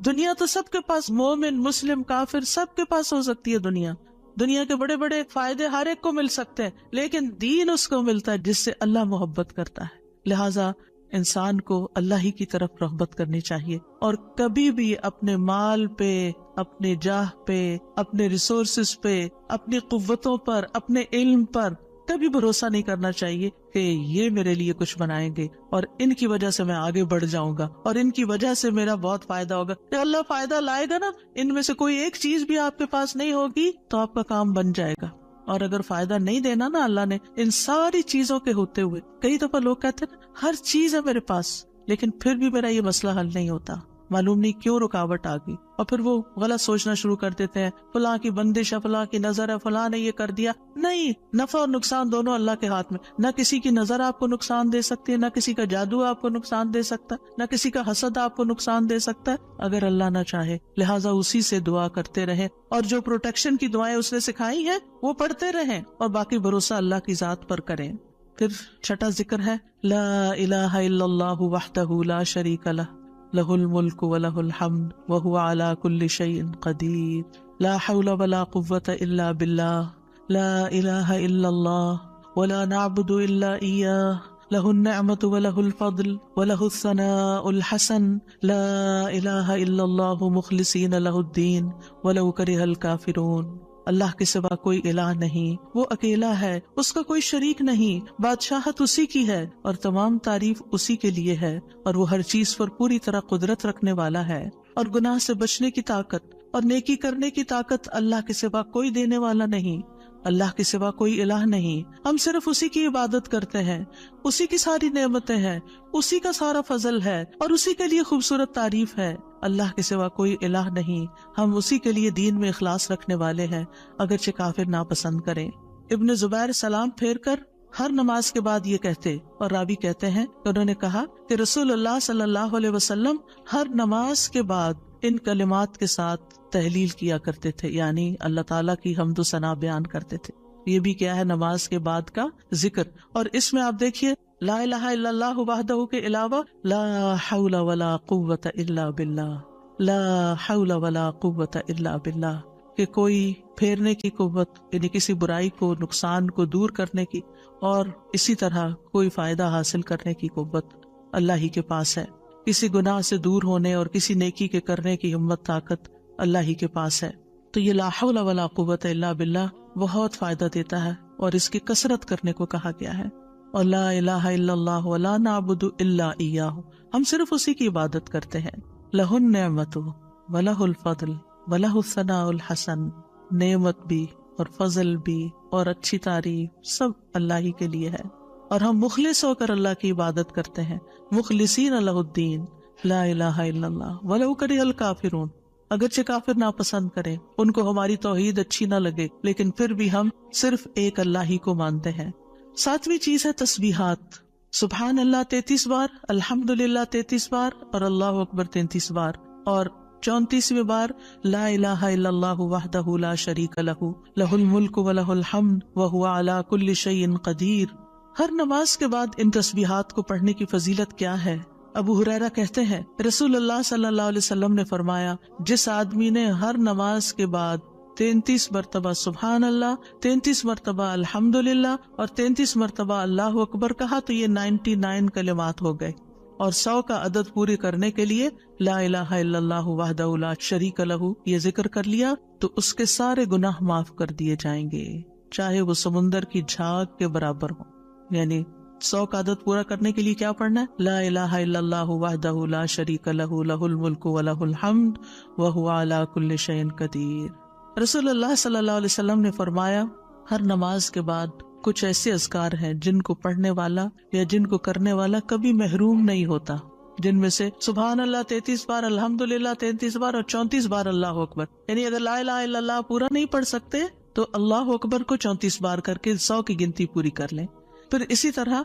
دنیا تو سب کے پاس، مومن مسلم کافر سب کے پاس ہو سکتی ہے. دنیا کے بڑے بڑے فائدے ہر ایک کو مل سکتے ہیں، لیکن دین اس کو ملتا ہے جس سے اللہ محبت کرتا ہے. لہٰذا انسان کو اللہ ہی کی طرف رغبت کرنی چاہیے، اور کبھی بھی اپنے مال پہ، اپنے جاہ پہ، اپنے ریسورسز پہ، اپنی قوتوں پر، اپنے علم پر کبھی بھروسہ نہیں کرنا چاہیے کہ یہ میرے لیے کچھ بنائیں گے اور ان کی وجہ سے میں آگے بڑھ جاؤں گا اور ان کی وجہ سے میرا بہت فائدہ ہوگا. کہ اللہ فائدہ لائے گا نا، ان میں سے کوئی ایک چیز بھی آپ کے پاس نہیں ہوگی تو آپ کا کام بن جائے گا. اور اگر فائدہ نہیں دینا نا اللہ نے ان ساری چیزوں کے ہوتے ہوئے، کئی دفعہ لوگ کہتے ہیں ہر چیز ہے میرے پاس لیکن پھر بھی میرا یہ مسئلہ حل نہیں ہوتا، معلوم نہیں کیوں رکاوٹ آ گئی، اور پھر وہ غلط سوچنا شروع کر دیتے ہیں، فلاں کی بندش ہے، فلاں کی نظر ہے، فلاں نے یہ کر دیا. نہیں، نفع اور نقصان دونوں اللہ کے ہاتھ میں. نہ کسی کی نظر آپ کو نقصان دے سکتی ہے، نہ کسی کا جادو آپ کو نقصان دے سکتا ہے، نہ کسی کا حسد آپ کو نقصان دے سکتا ہے اگر اللہ نہ چاہے. لہٰذا اسی سے دعا کرتے رہیں، اور جو پروٹیکشن کی دعائیں اس نے سکھائی ہیں وہ پڑھتے رہیں، اور باقی بھروسہ اللہ کی ذات پر کریں. پھر چھٹا ذکر ہے لا الہ الا اللہ وحدہ لا شریک لہ لہ الملک ولہ الحمد وہو علی کل شیء قدیر لا حول ولا قوة الا باللہ لا الہ الا اللہ ولا نعبد الا ایاہ لہ النعمۃ ولہ الفضل ولہ الثناء الحسن لا الہ الا اللہ مخلصین لہ الدین ولو کرہ الکافرون. اللہ کے سوا کوئی الہ نہیں، وہ اکیلا ہے، اس کا کوئی شریک نہیں، بادشاہت اسی کی ہے اور تمام تعریف اسی کے لیے ہے، اور وہ ہر چیز پر پوری طرح قدرت رکھنے والا ہے، اور گناہ سے بچنے کی طاقت اور نیکی کرنے کی طاقت اللہ کے سوا کوئی دینے والا نہیں، اللہ کے سوا کوئی الہ نہیں. ہم صرف اسی کی عبادت کرتے ہیں، اسی کی ساری نعمتیں ہیں، اسی کا سارا فضل ہے، اور اسی کے لیے خوبصورت تعریف ہے. اللہ کے سوا کوئی الہ نہیں، ہم اسی کے لیے دین میں اخلاص رکھنے والے ہیں، اگرچہ کافر ناپسند کریں. ابن زبیر سلام پھیر کر ہر نماز کے بعد یہ کہتے، اور راوی کہتے ہیں کہ انہوں نے کہا کہ رسول اللہ صلی اللہ علیہ وسلم ہر نماز کے بعد ان کلمات کے ساتھ تحلیل کیا کرتے تھے، یعنی اللہ تعالیٰ کی حمد و ثنا بیان کرتے تھے. یہ بھی کیا ہے نماز کے بعد کا ذکر. اور اس میں آپ دیکھیے لا الہ الا اللہ وحدہ کے علاوہ لا حول ولا قوة الا باللہ، لا حول ولا قوة الا باللہ، کہ کوئی پھیرنے کی قوت یعنی کسی برائی کو نقصان کو دور کرنے کی، اور اسی طرح کوئی فائدہ حاصل کرنے کی قوت اللہ ہی کے پاس ہے. کسی گناہ سے دور ہونے اور کسی نیکی کے کرنے کی ہمت طاقت اللہ ہی کے پاس ہے. تو یہ لا حول ولا قوة الا باللہ بہت فائدہ دیتا ہے، اور اس کی کثرت کرنے کو کہا گیا ہے. اور لا الہ الا اللہ ولا نعبد الا ایاہ، ہم صرف اسی کی عبادت کرتے ہیں. لہ النعمۃ ولہ الفضل ولہ الثناء الحسن، نعمت بھی اور فضل بھی اور اچھی تعریف سب اللہ ہی کے لیے ہے، اور ہم مخلص ہو کر اللہ کی عبادت کرتے ہیں. مخلصین لہ الدین لا الہ الا اللہ ولو کرہ الکافرون، اگرچہ کافر ناپسند کریں، ان کو ہماری توحید اچھی نہ لگے، لیکن پھر بھی ہم صرف ایک اللہ ہی کو مانتے ہیں. ساتویں چیز ہے تسبیحات. سبحان اللہ 33 بار، الحمدللہ 33 بار، اور اللہ اکبر 33 بار، اور 34ویں بار لا الہ الا اللہ وحدہ لا شریک لہ لہ الملک ولہ الحمد وہو علی کل شیء قدیر. ہر نماز کے بعد ان تسبیحات کو پڑھنے کی فضیلت کیا ہے؟ ابو ہریرہ کہتے ہیں رسول اللہ صلی اللہ علیہ وسلم نے فرمایا، جس آدمی نے ہر نماز کے بعد 33 مرتبہ سبحان اللہ، 33 مرتبہ الحمدللہ اور 33 مرتبہ اللہ اکبر کہا تو یہ 99 کلمات ہو گئے. اور 100 کا عدد پوری کرنے کے لیے لا الہ الا اللہ وحدہ لا شریک لہ یہ ذکر کر لیا تو اس کے سارے گناہ معاف کر دیے جائیں گے، چاہے وہ سمندر کی جھاگ کے برابر ہو. یعنی 100 کا عدد پورا کرنے کے لیے کیا پڑھنا ہے؟ لا الہ الا اللہ وحدہ لا شریک لہ لہ الملک ولہ الحمد وہو علی کل شیء قدیر. رسول اللہ صلی اللہ علیہ وسلم نے فرمایا ہر نماز کے بعد کچھ ایسے اذکار ہیں جن کو پڑھنے والا یا جن کو کرنے والا کبھی محروم نہیں ہوتا، جن میں سے سبحان اللہ 33 بار، الحمدللہ 33 بار اور 34 بار اللہ اکبر. یعنی اگر لا الہ الا اللہ پورا نہیں پڑھ سکتے تو اللہ اکبر کو 34 بار کر کے 100 کی گنتی پوری کر لیں. پھر اسی طرح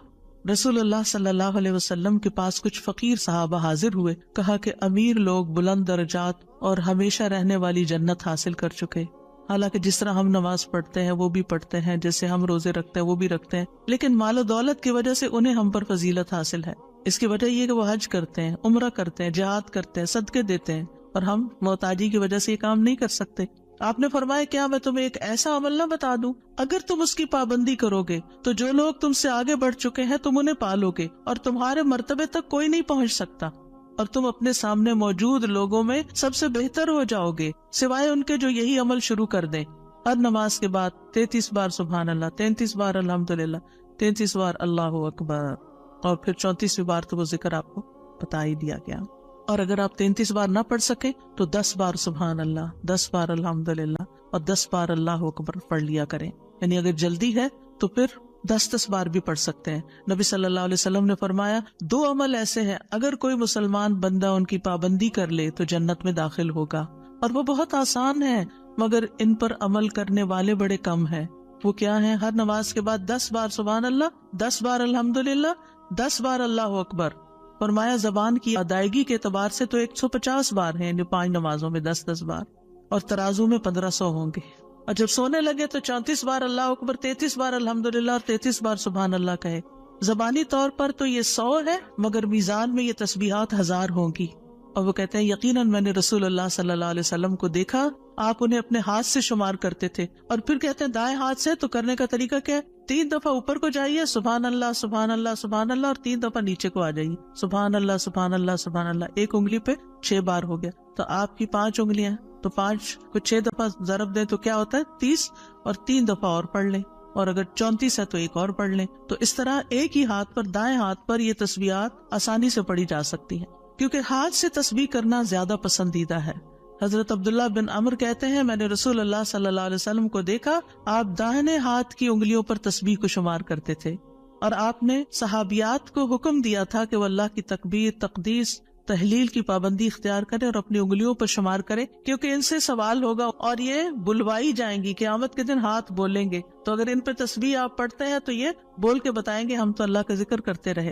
رسول اللہ صلی اللہ علیہ وسلم کے پاس کچھ فقیر صحابہ حاضر ہوئے، کہا کہ امیر لوگ بلند درجات اور ہمیشہ رہنے والی جنت حاصل کر چکے. حالانکہ جس طرح ہم نماز پڑھتے ہیں وہ بھی پڑھتے ہیں، جیسے ہم روزے رکھتے ہیں وہ بھی رکھتے ہیں، لیکن مال و دولت کی وجہ سے انہیں ہم پر فضیلت حاصل ہے. اس کی وجہ یہ کہ وہ حج کرتے ہیں، عمرہ کرتے ہیں، جہاد کرتے ہیں، صدقے دیتے ہیں، اور ہم محتاجی کی وجہ سے یہ کام نہیں کر سکتے. آپ نے فرمایا کیا میں تمہیں ایک ایسا عمل نہ بتا دوں اگر تم اس کی پابندی کرو گے تو جو لوگ تم سے آگے بڑھ چکے ہیں تم انہیں پالو گے اور تمہارے مرتبے تک کوئی نہیں پہنچ سکتا، اور تم اپنے سامنے موجود لوگوں میں سب سے بہتر ہو جاؤ گے سوائے ان کے جو یہی عمل شروع کر دیں. ہر نماز کے بعد 33 بار سبحان اللہ، 33 بار الحمدللہ، 33 بار اللہ اکبر، اور پھر 34ویں بار تو وہ ذکر آپ کو بتا ہی دیا گیا. اور اگر آپ 33 بار نہ پڑھ سکے تو 10 بار سبحان اللہ، 10 بار الحمدللہ اور 10 بار اللہ اکبر پڑھ لیا کریں. یعنی اگر جلدی ہے تو پھر 10 بار بھی پڑھ سکتے ہیں. نبی صلی اللہ علیہ وسلم نے فرمایا 2 عمل ایسے ہیں اگر کوئی مسلمان بندہ ان کی پابندی کر لے تو جنت میں داخل ہوگا، اور وہ بہت آسان ہے مگر ان پر عمل کرنے والے بڑے کم ہیں. وہ کیا ہیں؟ ہر نماز کے بعد 10 بار سبحان اللہ، 10 بار الحمدللہ، 10 بار اللہ اکبر. فرمایا زبان کی ادائیگی کے اعتبار سے تو 150 بار ہیں، یعنی 5 نمازوں میں 10 بار، اور ترازو میں 1500 ہوں گے. اور جب سونے لگے تو 34 بار اللہ اکبر، 33 بار الحمدللہ اور 33 بار سبحان اللہ کہے. زبانی طور پر تو یہ 100 ہے مگر میزان میں یہ تسبیحات 1000 ہوں گی. اور وہ کہتے ہیں یقیناً میں نے رسول اللہ صلی اللہ علیہ وسلم کو دیکھا، آپ انہیں اپنے ہاتھ سے شمار کرتے تھے. اور پھر کہتے ہیں دائیں ہاتھ سے، تو کرنے کا طریقہ کیا ہے؟ 3 دفعہ اوپر کو جائیے سبحان اللہ سبحان اللہ سبحان اللہ، اور 3 دفعہ نیچے کو آ جائیے سبحان اللہ سبحان اللہ سبحان اللہ. ایک انگلی پہ 6 بار ہو گیا، تو آپ کی 5 انگلیاں، تو 5 کو 6 دفعہ ضرب دیں تو کیا ہوتا ہے؟ 30، اور 3 دفعہ اور پڑھ لیں، اور اگر 34 ہے تو ایک اور پڑھ لیں. تو اس طرح ایک ہی ہاتھ پر، دائیں ہاتھ پر یہ تسبیحات آسانی سے پڑھی جا سکتی ہیں، کیونکہ ہاتھ سے تسبیح کرنا زیادہ پسندیدہ ہے. حضرت عبداللہ بن عمر کہتے ہیں میں نے رسول اللہ صلی اللہ علیہ وسلم کو دیکھا، آپ داہنے ہاتھ کی انگلیوں پر تسبیح کو شمار کرتے تھے، اور آپ نے صحابیات کو حکم دیا تھا کہ وہ اللہ کی تکبیر، تقدیس، تحلیل کی پابندی اختیار کریں اور اپنی انگلیوں پر شمار کریں، کیونکہ ان سے سوال ہوگا اور یہ بلوائی جائیں گی. قیامت کے دن ہاتھ بولیں گے، تو اگر ان پہ تسبیح آپ پڑھتے ہیں تو یہ بول کے بتائیں گے ہم تو اللہ کا ذکر کرتے رہے.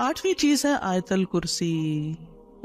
8ویں چیز ہے آیت الکرسی.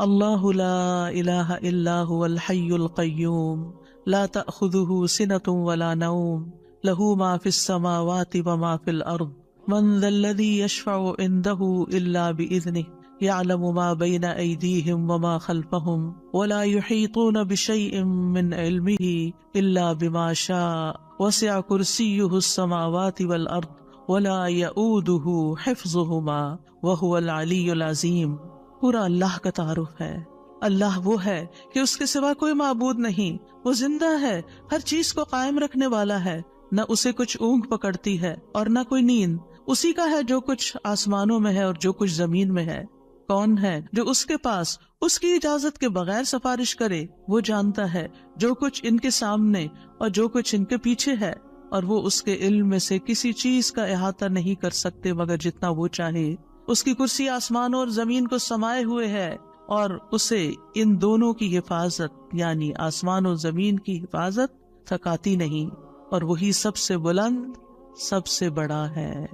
اللہ لا الہ الا هو الحی القیوم لا تأخذه سنة ولا نوم له ما في السماوات وما في الأرض من ذا الذي يشفع عنده إلا بإذنه يعلم ما بين أيديهم وما خلفهم ولا يحيطون بشيء من علمه إلا بما شاء وسع كرسيه السماوات والأرض ولا يؤوده حفظهما وهو العلي العظيم. پورا اللہ کا تعارف ہے. اللہ وہ ہے کہ اس کے سوا کوئی معبود نہیں، وہ زندہ ہے، ہر چیز کو قائم رکھنے والا ہے، نہ اسے کچھ اونگ پکڑتی ہے اور نہ کوئی نیند. اسی کا ہے جو کچھ آسمانوں میں ہے اور جو کچھ زمین میں ہے. کون ہے جو اس کے پاس اس کی اجازت کے بغیر سفارش کرے؟ وہ جانتا ہے جو کچھ ان کے سامنے اور جو کچھ ان کے پیچھے ہے، اور وہ اس کے علم میں سے کسی چیز کا احاطہ نہیں کر سکتے مگر جتنا وہ چاہے. اس کی کرسی آسمان اور زمین کو سمائے ہوئے ہے، اور اسے ان دونوں کی حفاظت یعنی آسمان اور زمین کی حفاظت تھکاتی نہیں، اور وہی سب سے بلند، سب سے بڑا ہے.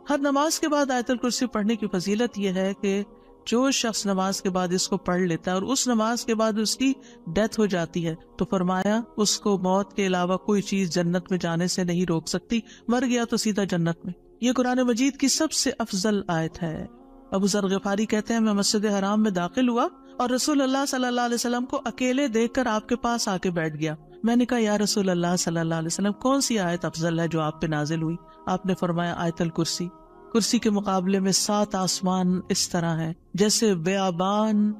ہر نماز کے بعد آیت الکرسی پڑھنے کی فضیلت یہ ہے کہ جو شخص نماز کے بعد اس کو پڑھ لیتا ہے اور اس نماز کے بعد اس کی ڈیتھ ہو جاتی ہے تو فرمایا اس کو موت کے علاوہ کوئی چیز جنت میں جانے سے نہیں روک سکتی. مر گیا تو سیدھا جنت میں. یہ قرآن مجید کی سب سے افضل آیت ہے. ابو ذر غفاری کہتے ہیں میں مسجد حرام میں داخل ہوا اور رسول اللہ صلی اللہ علیہ وسلم کو اکیلے دیکھ کر آپ کے پاس آ کے بیٹھ گیا. میں نے کہا یا رسول اللہ صلی اللہ علیہ وسلم کون سی آیت افضل ہے جو آپ پہ نازل ہوئی؟ آپ نے فرمایا آیت الکرسی. کرسی کے مقابلے میں 7 آسمان اس طرح ہیں جیسے بیابان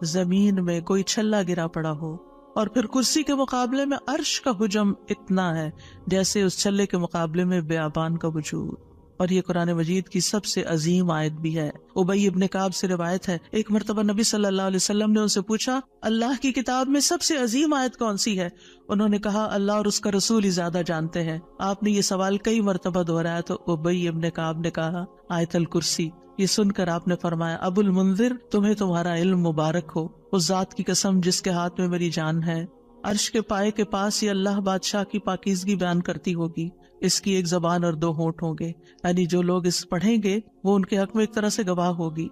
زمین میں کوئی چھلا گرا پڑا ہو، اور پھر کرسی کے مقابلے میں عرش کا حجم اتنا ہے جیسے اس چھلے کے مقابلے میں بیابان کا وجود. اور یہ قرآن مجید کی سب سے عظیم آیت بھی ہے. ابی ابن کعب سے روایت ہے ایک مرتبہ نبی صلی اللہ علیہ وسلم نے ان سے پوچھا اللہ کی کتاب میں سب سے عظیم آیت کون سی ہے؟ انہوں نے کہا اللہ اور اس کا رسول ہی زیادہ جانتے ہیں. آپ نے یہ سوال کئی مرتبہ دہرایا تو ابی ابن کعب نے کہا آیت الکرسی. یہ سن کر آپ نے فرمایا ابو المنذر تمہیں تمہارا علم مبارک ہو. اس ذات کی قسم جس کے ہاتھ میں میری جان ہے، عرش کے پائے کے پاس یہ اللہ بادشاہ کی پاکیزگی بیان کرتی ہوگی. اس کی ایک زبان اور 2 ہونٹ ہوں گے، یعنی جو لوگ اس پڑھیں گے وہ ان کے حق میں ایک طرح سے گواہ ہوگی.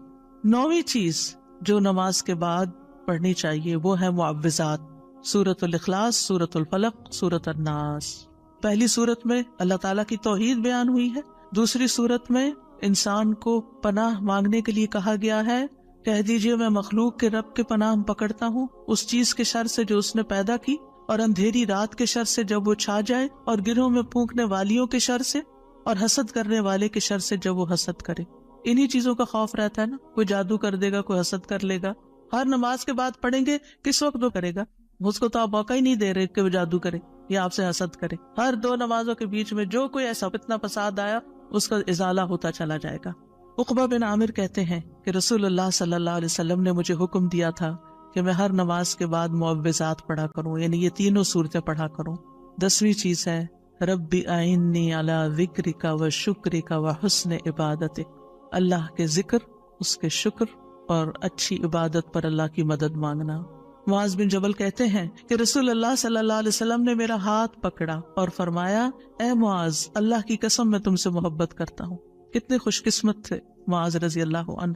9ویں چیز جو نماز کے بعد پڑھنی چاہیے وہ ہے معوذات. سورۃ الاخلاص، سورۃ الفلق، سورۃ الناس. پہلی سورت میں اللہ تعالیٰ کی توحید بیان ہوئی ہے. دوسری سورت میں انسان کو پناہ مانگنے کے لیے کہا گیا ہے کہہ دیجئے میں مخلوق کے رب کے پناہ پکڑتا ہوں اس چیز کے شر سے جو اس نے پیدا کی، اور اندھیری رات کے شر سے جب وہ چھا جائے، اور گرہوں میں پھونکنے والیوں کے شر سے، اور حسد کرنے والے کے شر سے جب وہ حسد کرے. انہی چیزوں کا خوف رہتا ہے نا، کوئی جادو کر دے گا، کوئی حسد کر لے گا. ہر نماز کے بعد پڑھیں گے کس وقت وہ کرے گا؟ اس کو تو آپ موقع ہی نہیں دے رہے کہ وہ جادو کرے یا آپ سے حسد کرے. ہر 2 نمازوں کے بیچ میں جو کوئی ایسا فتنہ فساد آیا اس کا ازالہ ہوتا چلا جائے گا. عقبہ بن عامر کہتے ہیں کہ رسول اللہ صلی اللہ علیہ وسلم نے مجھے حکم دیا تھا کہ میں ہر نماز کے بعد معوذات پڑھا کروں، یعنی یہ تینوں صورتیں پڑھا کروں. 10ویں چیز ہے رب اعنی علی ذکرک و شکرک و حسن عبادتک، اللہ کے ذکر، اس کے شکر اور اچھی عبادت پر اللہ کی مدد مانگنا۔ معاذ بن جبل کہتے ہیں کہ رسول اللہ صلی اللہ علیہ وسلم نے میرا ہاتھ پکڑا اور فرمایا، اے معاذ، اللہ کی قسم میں تم سے محبت کرتا ہوں۔ کتنے خوش قسمت تھے معاذ رضی اللہ عنہ۔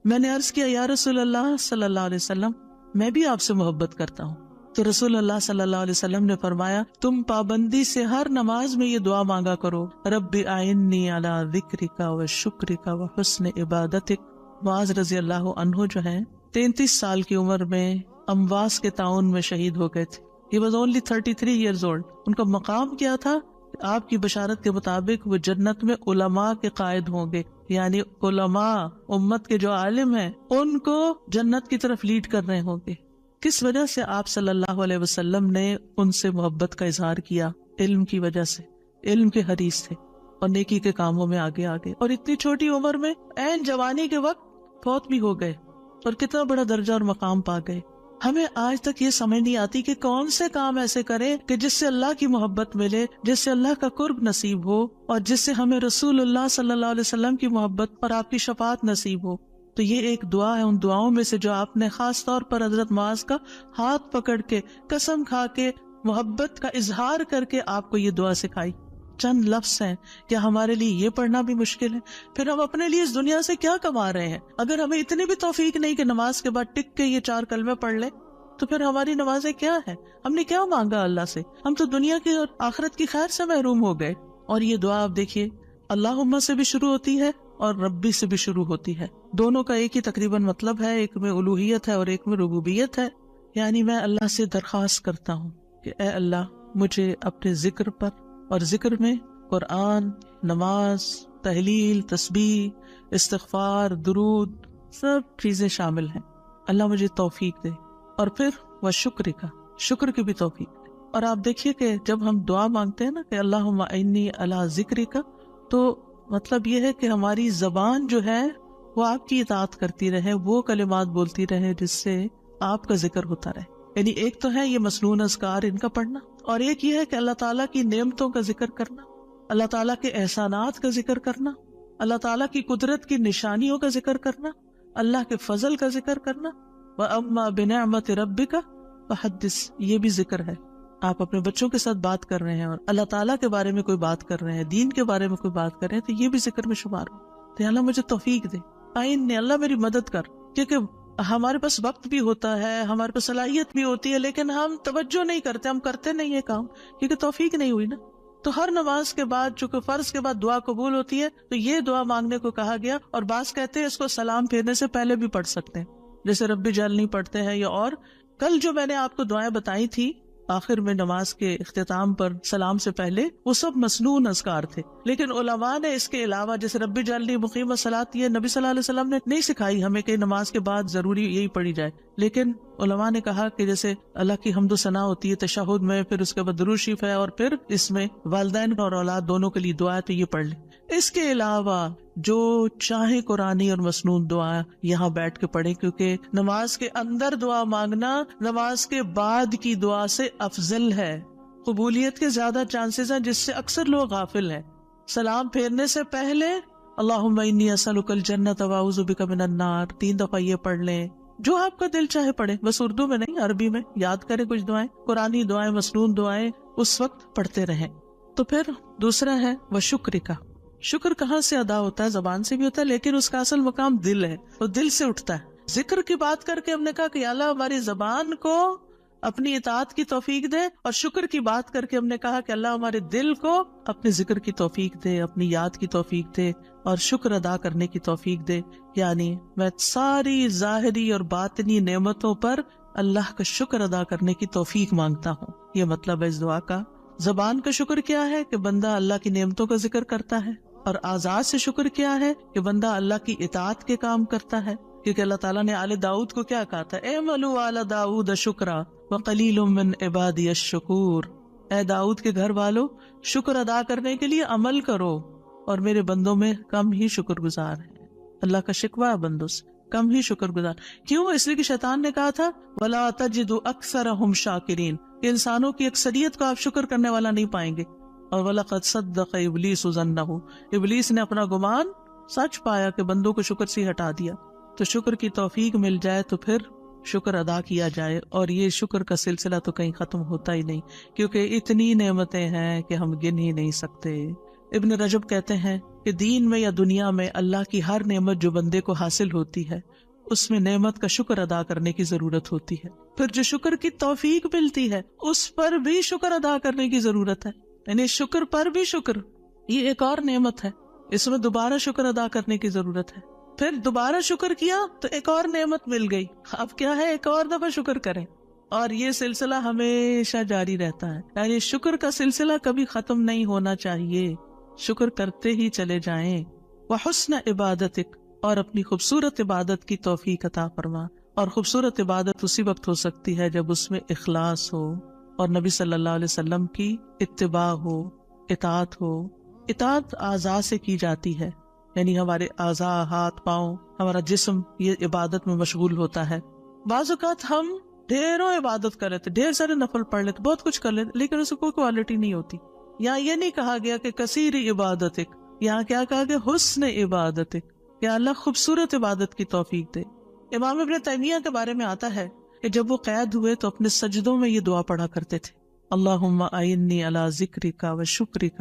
میں نے عرض کیا، یا رسول اللہ صلی اللہ علیہ وسلم، میں بھی آپ سے محبت کرتا ہوں۔ تو رسول اللہ صلی اللہ علیہ وسلم نے فرمایا، تم پابندی سے ہر نماز میں یہ دعا مانگا کرو، رب اعنی علی ذکرک و شکرک و حسن عبادتک۔ معاذ رضی اللہ عنہ جو ہیں 33 سال کی عمر میں امواس کے تعاون میں شہید ہو گئے تھے۔ He was only 33 years old۔ ان کا مقام کیا تھا؟ آپ کی بشارت کے مطابق وہ جنت میں علماء کے قائد ہوں گے، یعنی علماء امت کے جو عالم ہیں ان کو جنت کی طرف لیڈ کر رہے ہوں گے۔ کس وجہ سے؟ آپ صلی اللہ علیہ وسلم نے ان سے محبت کا اظہار کیا، علم کی وجہ سے۔ علم کے حریص تھے اور نیکی کے کاموں میں آگے آگے، اور اتنی چھوٹی عمر میں عین جوانی کے وقت فوت بھی ہو گئے، اور کتنا بڑا درجہ اور مقام پا گئے۔ ہمیں آج تک یہ سمجھ نہیں آتی کہ کون سے کام ایسے کریں کہ جس سے اللہ کی محبت ملے، جس سے اللہ کا قرب نصیب ہو، اور جس سے ہمیں رسول اللہ صلی اللہ علیہ وسلم کی محبت اور آپ کی شفاعت نصیب ہو۔ تو یہ ایک دعا ہے ان دعاؤں میں سے جو آپ نے خاص طور پر حضرت معاذ کا ہاتھ پکڑ کے، قسم کھا کے، محبت کا اظہار کر کے آپ کو یہ دعا سکھائی۔ چند لفظ ہیں، کیا ہمارے لیے یہ پڑھنا بھی مشکل ہے؟ پھر ہم اپنے لیے اس دنیا سے کیا کما رہے ہیں؟ اگر ہمیں اتنی بھی توفیق نہیں کہ نماز کے بعد ٹک کے یہ 4 کلمے پڑھ لیں، تو پھر ہماری نمازیں کیا ہیں؟ ہم نے کیا مانگا اللہ سے؟ ہم تو دنیا کی اور آخرت کی خیر سے محروم ہو گئے۔ اور یہ دعا آپ دیکھیے، اللہم سے بھی شروع ہوتی ہے اور ربی سے بھی شروع ہوتی ہے۔ دونوں کا ایک ہی تقریباً مطلب ہے، ایک میں الوہیت ہے اور ایک میں ربوبیت ہے۔ یعنی میں اللہ سے درخواست کرتا ہوں کہ اے اللہ، مجھے اپنے ذکر پر، اور ذکر میں قرآن، نماز، تہلیل، تسبیح، استغفار، درود، سب چیزیں شامل ہیں، اللہ مجھے توفیق دے۔ اور پھر وہ شکر کی بھی توفیق دے۔ اور آپ دیکھیے کہ جب ہم دعا مانگتے ہیں نا کہ اللہم اعنی علی ذکرک، تو مطلب یہ ہے کہ ہماری زبان جو ہے وہ آپ کی اطاعت کرتی رہے، وہ کلمات بولتی رہے جس سے آپ کا ذکر ہوتا رہے۔ یعنی ایک تو ہے یہ مسنون اذکار ان کا پڑھنا، اور ایک یہ ہے کہ اللہ تعالیٰ کی نعمتوں کا ذکر کرنا، اللہ تعالیٰ کے احسانات کا ذکر کرنا، اللہ تعالیٰ کی قدرت کی نشانیوں کا ذکر کرنا، اللہ کے فضل کا ذکر کرنا۔ وَأَمَّا بِنِعْمَةِ رَبِّكَ فَحَدِّثْ، یہ بھی ذکر ہے۔ آپ اپنے بچوں کے ساتھ بات کر رہے ہیں اور اللہ تعالیٰ کے بارے میں کوئی بات کر رہے ہیں، دین کے بارے میں کوئی بات کر رہے ہیں، تو یہ بھی ذکر میں شمار ہو۔ تو اللہ مجھے توفیق دے، اللہ میری مدد کر، کیونکہ ہمارے پاس وقت بھی ہوتا ہے، ہمارے پاس صلاحیت بھی ہوتی ہے، لیکن ہم توجہ نہیں کرتے، ہم کرتے نہیں ہے کام، کیونکہ توفیق نہیں ہوئی نا۔ تو ہر نماز کے بعد، چونکہ فرض کے بعد دعا قبول ہوتی ہے، تو یہ دعا مانگنے کو کہا گیا۔ اور بعض کہتے ہیں اس کو سلام پھیرنے سے پہلے بھی پڑھ سکتے ہیں، جیسے رب اجعلنی پڑھتے ہیں، یا اور کل جو میں نے آپ کو دعائیں بتائی تھی آخر میں نماز کے اختتام پر سلام سے پہلے، وہ سب مسنون اذکار تھے، لیکن علماء نے اس کے علاوہ جیسے رب اجعلنی مقیم الصلاۃ، یہ نبی صلی اللہ علیہ وسلم نے نہیں سکھائی ہمیں کہ نماز کے بعد ضروری یہی پڑھی جائے، لیکن علماء نے کہا کہ جیسے اللہ کی حمد و ثنا ہوتی ہے تشہد میں، پھر اس کے بعد درود شریف ہے، اور پھر اس میں والدین اور اولاد دونوں کے لیے دعا ہے تو یہ پڑھ لیں۔ اس کے علاوہ جو چاہے قرآنی اور مسنون دعا یہاں بیٹھ کے پڑھیں، کیونکہ نماز کے اندر دعا مانگنا نماز کے بعد کی دعا سے افضل ہے، قبولیت کے زیادہ چانسز ہیں، جس سے اکثر لوگ غافل ہیں۔ سلام پھیرنے سے پہلے اللہم انی اسألک الجنۃ واعوذ بک من النار 3 دفعہ یہ پڑھ لیں، جو آپ کا دل چاہے پڑھیں، بس اردو میں نہیں، عربی میں یاد کریں کچھ دعائیں، قرآنی دعائیں، مسنون دعائیں اس وقت پڑھتے رہیں۔ تو پھر دوسرا ہے وہ شکر کا۔ شکر کہاں سے ادا ہوتا ہے؟ زبان سے بھی ہوتا ہے، لیکن اس کا اصل مقام دل ہے، وہ دل سے اٹھتا ہے۔ ذکر کی بات کر کے ہم نے کہا کہ اللہ ہماری زبان کو اپنی اطاعت کی توفیق دے، اور شکر کی بات کر کے ہم نے کہا کہ اللہ ہمارے دل کو اپنے ذکر کی توفیق دے، اپنی یاد کی توفیق دے، اور شکر ادا کرنے کی توفیق دے۔ یعنی میں ساری ظاہری اور باطنی نعمتوں پر اللہ کا شکر ادا کرنے کی توفیق مانگتا ہوں، یہ مطلب ہے اس دعا کا۔ زبان کا شکر کیا ہے کہ بندہ اللہ کی نعمتوں کا ذکر کرتا ہے، اور اعضاء سے شکر کیا ہے کہ بندہ اللہ کی اطاعت کے کام کرتا ہے، کیونکہ اللہ تعالیٰ نے آل داؤد کو کیا کہا تھا؟ اعملوا آل داؤد شکرا وقلیل من عبادی الشکور، اے داؤد کے گھر والو، شکر ادا کرنے کے لیے عمل کرو، اور میرے بندوں میں کم ہی شکر گزار ہیں۔ اللہ کا شکوہ ہے بندوں سے، کم ہی شکر گزار۔ کیوں؟ اس لیے کہ شیطان نے کہا تھا وَلَا تَجِدُ أَكْثَرَهُمْ شَاكِرِينَ، کہ انسانوں کی اکثریت کو آپ شکر کرنے والا نہیں پائیں گے، اور وَلَقَدْ صَدَّقَ إِبْلِيسُ ظَنَّهُ، ابلیس نے اپنا گمان سچ پایا کہ بندوں کو شکر سے ہٹا دیا۔ تو شکر کی توفیق مل جائے تو پھر شکر ادا کیا جائے، اور یہ شکر کا سلسلہ تو کہیں ختم ہوتا ہی نہیں، کیونکہ اتنی نعمتیں ہیں کہ ہم گن ہی نہیں سکتے۔ ابن رجب کہتے ہیں کہ دین میں یا دنیا میں اللہ کی ہر نعمت جو بندے کو حاصل ہوتی ہے اس میں نعمت کا شکر ادا کرنے کی ضرورت ہوتی ہے، پھر جو شکر کی توفیق ملتی ہے اس پر بھی شکر ادا کرنے کی ضرورت ہے، یعنی شکر پر بھی شکر، یہ ایک اور نعمت ہے، اس میں دوبارہ شکر ادا کرنے کی ضرورت ہے، پھر دوبارہ شکر کیا تو ایک اور نعمت مل گئی، اب کیا ہے ایک اور دفعہ شکر کریں، اور یہ سلسلہ ہمیشہ جاری رہتا ہے، یعنی شکر کا سلسلہ کبھی ختم نہیں ہونا چاہیے، شکر کرتے ہی چلے جائیں۔ وحسن عبادتک، اور اپنی خوبصورت عبادت کی توفیق عطا فرما، اور خوبصورت عبادت اسی وقت ہو سکتی ہے جب اس میں اخلاص ہو اور نبی صلی اللہ علیہ وسلم کی اتباع ہو، اطاعت ہو۔ اطاعت اعضاء سے کی جاتی ہے، یعنی ہمارے اعضاء، ہاتھ پاؤں، ہمارا جسم یہ عبادت میں مشغول ہوتا ہے۔ بعض اوقات ہم ڈھیروں عبادت کر لیتے، ڈھیر سارے نفل پڑھ لیتے، بہت کچھ کر لیتے، لیکن اس کو کوئی کوالٹی نہیں ہوتی۔ یہاں یہ نہیں کہا گیا کہ کثیر عبادتک، یہاں کیا کہا گیا؟ حسن عبادتک، کہ اللہ خوبصورت عبادت کی توفیق دے۔ امام ابن تیمیہ کے بارے میں آتا ہے کہ جب وہ قید ہوئے تو اپنے سجدوں میں یہ دعا پڑھا کرتے تھے، اللہم اعنی علی ذکرک و شکرک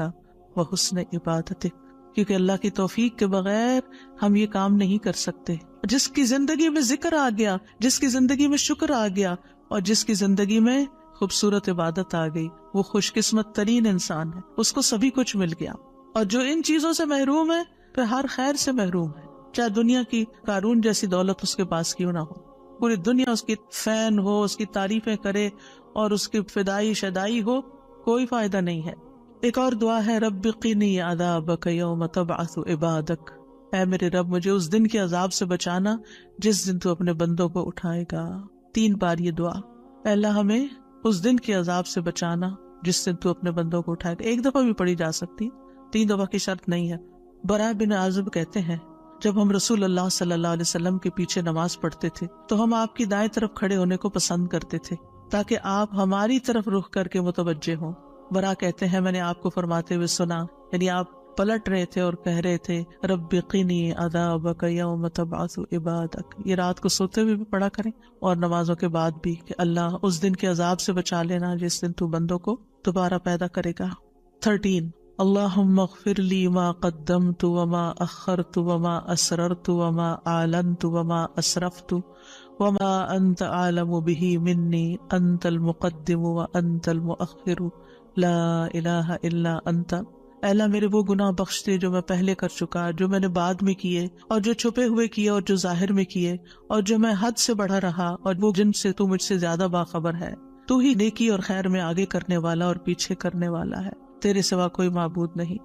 و حسن عبادتک، کیونکہ اللہ کی توفیق کے بغیر ہم یہ کام نہیں کر سکتے۔ جس کی زندگی میں ذکر آ گیا، جس کی زندگی میں شکر آ گیا، اور جس کی زندگی میں خوبصورت عبادت آ گئی، وہ خوش قسمت ترین انسان ہے، اس کو سبھی کچھ مل گیا۔ اور جو ان چیزوں سے محروم ہے پھر ہر خیر سے محروم ہے، چاہے دنیا کی قارون جیسی دولت اس کے پاس کیوں نہ ہو، پوری دنیا اس کی فین ہو، اس کی تعریفیں کرے اور اس کی فدائی شدائی ہو، کوئی فائدہ نہیں ہے۔ ایک اور دعا ہے، رب قنی عذابک یوم تبعث عبادک، اے میرے رب مجھے اس دن کے عذاب سے بچانا جس دن تو اپنے بندوں کو اٹھائے گا۔ 3 بار یہ دعا، اے اللہ ہمیں اس دن کے عذاب سے بچانا جس دن تو اپنے بندوں کو اٹھائے گا۔ ایک دفعہ بھی پڑھی جا سکتی، 3 دفعہ کی شرط نہیں ہے۔ براء بن عازب کہتے ہیں جب ہم رسول اللہ صلی اللہ علیہ وسلم کے پیچھے نماز پڑھتے تھے تو ہم آپ کی دائیں طرف کھڑے ہونے کو پسند کرتے تھے تاکہ آپ ہماری طرف رخ کر کے متوجہ ہوں۔ براء کہتے ہیں میں نے آپ کو فرماتے ہوئے سنا، یعنی آپ پلٹ رہے تھے اور کہہ رہے تھے رب قنی عذابک یوم تبعث عبادک۔ یہ رات کو سوتے ہوئے بھی پڑھا کریں اور نمازوں کے بعد بھی کہ اللہ اس دن کے عذاب سے بچا لینا جس دن تو بندوں کو دوبارہ پیدا کرے گا۔ 13 اللہم اغفر لی ما قدمت وما اخرت وما اسررت وما اعلنت وما اسرفت وما انت عالم به منی انت المقدم وانت المؤخر لا الہ الا انت۔ اے اللہ میرے وہ گناہ بخش دے جو میں پہلے کر چکا، جو میں نے بعد میں کیے، اور جو چھپے ہوئے کیے اور جو ظاہر میں کیے، اور جو میں حد سے بڑھا رہا اور وہ جن سے تو مجھ سے زیادہ باخبر ہے۔ تو ہی نیکی اور خیر میں آگے کرنے والا اور پیچھے کرنے والا ہے، تیرے سوا کوئی معبود نہیں۔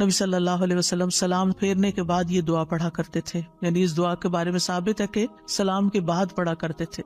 نبی صلی اللہ علیہ وسلم سلام پھیرنے کے بعد یہ دعا پڑھا کرتے تھے، یعنی اس دعا کے بارے میں ثابت ہے کہ سلام کے بعد پڑھا کرتے تھے۔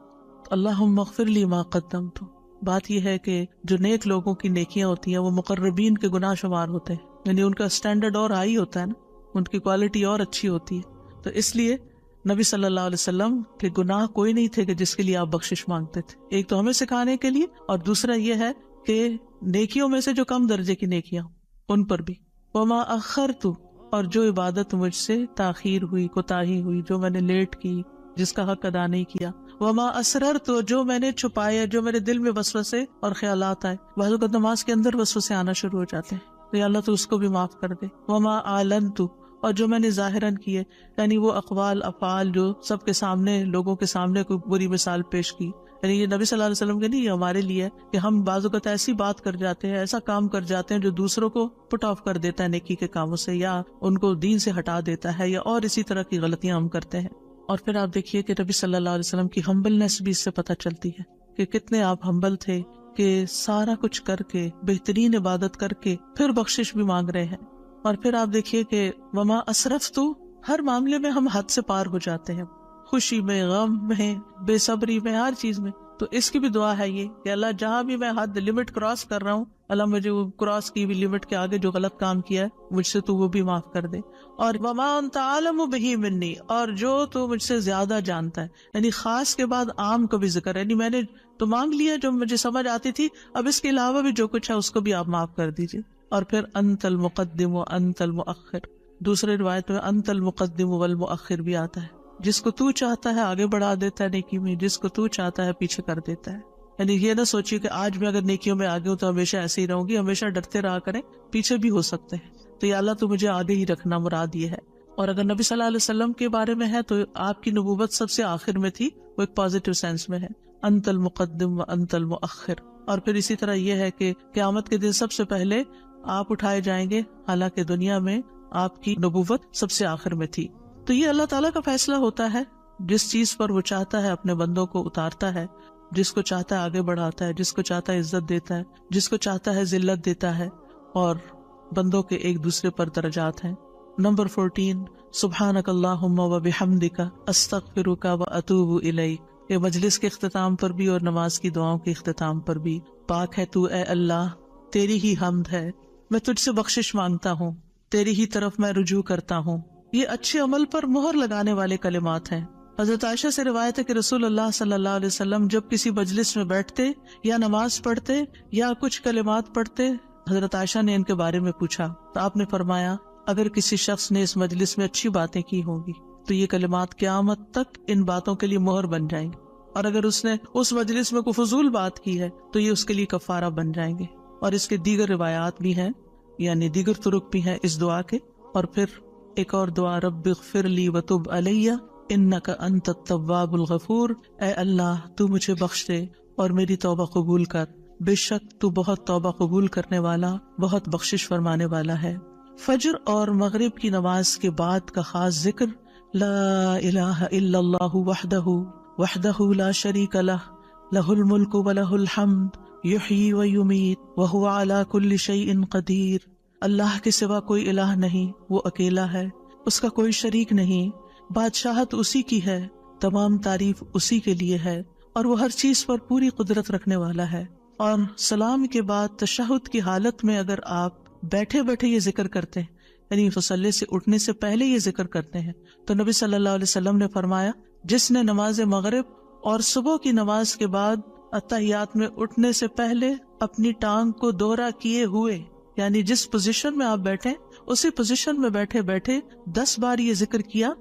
اللہم اغفر لی ما قدمت، بات یہ ہے کہ جو نیک لوگوں کی نیکیاں ہوتی ہیں وہ مقربین کے گناہ شمار ہوتے ہیں، یعنی ان کا سٹینڈرڈ اور ہائی ہوتا ہے نا، ان کی کوالٹی اور اچھی ہوتی ہے، تو اس لیے نبی صلی اللہ علیہ وسلم کے گناہ کوئی نہیں تھے کہ جس کے لیے آپ بخشش مانگتے تھے، ایک تو ہمیں سکھانے کے لیے، اور دوسرا یہ ہے کہ نیکیوں میں سے جو کم درجے کی نیکیاں ان پر بھی۔ وما اخرت، اور جو عبادت مجھ سے تاخیر ہوئی، کوتاہی ہوئی، جو میں نے لیٹ کی، جس کا حق ادا نہیں کیا۔ وما اسررت، جو میں نے چھپایا، جو میرے دل میں وسوسے اور خیالات آئے، بعض اوقات نماز کے اندر وسوسے آنا شروع ہو جاتے ہیں، تو یا اللہ تو اس کو بھی معاف کر دے۔ وما اعلنت، اور جو میں نے ظاہراً کیے، یعنی وہ اقوال افعال جو سب کے سامنے، لوگوں کے سامنے کوئی بری مثال پیش کی، یعنی یہ نبی صلی اللہ علیہ وسلم کے نہیں، یہ ہمارے لیے ہے کہ ہم بعض اوقات ایسی بات کر جاتے ہیں، ایسا کام کر جاتے ہیں جو دوسروں کو پٹ آف کر دیتا ہے نیکی کے کاموں سے، یا ان کو دین سے ہٹا دیتا ہے، یا اور اسی طرح کی غلطیاں ہم کرتے ہیں۔ اور پھر آپ دیکھیے کہ نبی صلی اللہ علیہ وسلم کی ہمبلنس بھی اس سے پتہ چلتی ہے کہ کتنے آپ ہمبل تھے، کہ سارا کچھ کر کے، بہترین عبادت کر کے پھر بخشش بھی مانگ رہے ہیں۔ اور پھر آپ دیکھیے کہ وما اسرفت، ہر معاملے میں ہم حد سے پار ہو جاتے ہیں، خوشی میں، غم میں، بے صبری میں، ہر چیز میں۔ تو اس کی بھی دعا ہے یہ کہ اللہ جہاں بھی میں حد لمٹ کراس کر رہا ہوں، اللہ مجھے وہ کراس کی ہوئی لمٹ کے آگے جو غلط کام کیا ہے مجھ سے تو وہ بھی معاف کر دے۔ اور وما انت عالم بہ منی، اور جو تو مجھ سے زیادہ جانتا ہے، یعنی خاص کے بعد عام کا بھی ذکر ہے، یعنی میں نے تو مانگ لیا جو مجھے سمجھ آتی تھی، اب اس کے علاوہ بھی جو کچھ ہے اس کو بھی آپ معاف کر دیجیے۔ اور پھر انت المقدم و انت المؤخر. دوسرے روایت میں انت المقدم والمؤخر بھی آتا ہے. جس کو تو چاہتا ہے آگے بڑھا دیتا ہے نیکی میں، جس کو تو چاہتا ہے پیچھے کر دیتا ہے. یعنی یہ نہ سوچیے کہ آج میں اگر نیکیوں میں آگے ہوں تو ہمیشہ ایسے ہی رہوں گی. ہمیشہ ڈرتے رہا کریں، پیچھے بھی ہو سکتے ہیں. تو یا اللہ تو مجھے آگے ہی رکھنا مراد یہ ہے. اور اگر نبی صلی اللہ علیہ وسلم کے بارے میں ہے تو آپ کی نبوت سب سے آخر میں تھی، وہ ایک پازیٹیو سینس میں ہے، انت المقدم و انت المؤخر. اور پھر اسی طرح یہ ہے کہ قیامت کے دن سب سے پہلے آپ اٹھائے جائیں گے، حالانکہ دنیا میں آپ کی نبوت سب سے آخر میں تھی. تو یہ اللہ تعالیٰ کا فیصلہ ہوتا ہے. جس چیز پر وہ چاہتا ہے اپنے بندوں کو اتارتا ہے، جس کو چاہتا ہے آگے بڑھاتا ہے، جس کو چاہتا ہے عزت دیتا ہے، جس کو چاہتا ہے ذلت دیتا ہے. اور بندوں کے ایک دوسرے پر درجات ہیں. نمبر 14 سبحانک اللہم و بحمدک استغفرک و اتوب الیک. یہ مجلس کے اختتام پر بھی اور نماز کی دعاؤں کے اختتام پر بھی پاک ہے تو اے اللہ، تیری ہی حمد ہے، میں تجھ سے بخشش مانگتا ہوں، تیری ہی طرف میں رجوع کرتا ہوں. یہ اچھے عمل پر مہر لگانے والے کلمات ہیں. حضرت عائشہ سے روایت ہے کہ رسول اللہ صلی اللہ علیہ وسلم جب کسی مجلس میں بیٹھتے یا نماز پڑھتے یا کچھ کلمات پڑھتے، حضرت عائشہ نے ان کے بارے میں پوچھا تو آپ نے فرمایا اگر کسی شخص نے اس مجلس میں اچھی باتیں کی ہوں گی تو یہ کلمات قیامت تک ان باتوں کے لیے مہر بن جائیں گے، اور اگر اس نے اس مجلس میں کوئی فضول بات کی ہے تو یہ اس کے لیے کفارہ بن جائیں گے. اور اس کے دیگر روایات بھی ہیں، یعنی دیگر طرق بھی ہیں اس دعا کے. اور پھر ایک اور دعا، رب اغفر لی وتب علی انک انت التواب الغفور. اے اللہ تو مجھے بخش دے اور میری توبہ قبول کر، بے شک تو بہت توبہ قبول کرنے والا، بہت بخشش فرمانے والا ہے. فجر اور مغرب کی نماز کے بعد کا خاص ذکر لا الہ الا اللہ وحدہ لا شریک لہ لہ الملک ولہ الحمد یحیی و یمیت وہو علی کل شیء قدیر. اللہ کے سوا کوئی الہ نہیں، وہ اکیلا ہے، اس کا کوئی شریک نہیں، بادشاہت اسی کی ہے، تمام تعریف اسی کے لیے ہے، اور وہ ہر چیز پر پوری قدرت رکھنے والا ہے. اور سلام کے بعد تشہد کی حالت میں اگر آپ بیٹھے بیٹھے یہ ذکر کرتے ہیں، یعنی مصلی سے اٹھنے سے پہلے یہ ذکر کرتے ہیں، تو نبی صلی اللہ علیہ وسلم نے فرمایا جس نے نماز مغرب اور صبح کی نماز کے بعد اتحیات میں اٹھنے سے پہلے اپنی ٹانگ کو دوہرا کیے ہوئے، یعنی جس پوزیشن میں آپ بیٹھے اسی پوزیشن میں بیٹھے بیٹھے 10 بار یہ ذکر کیا،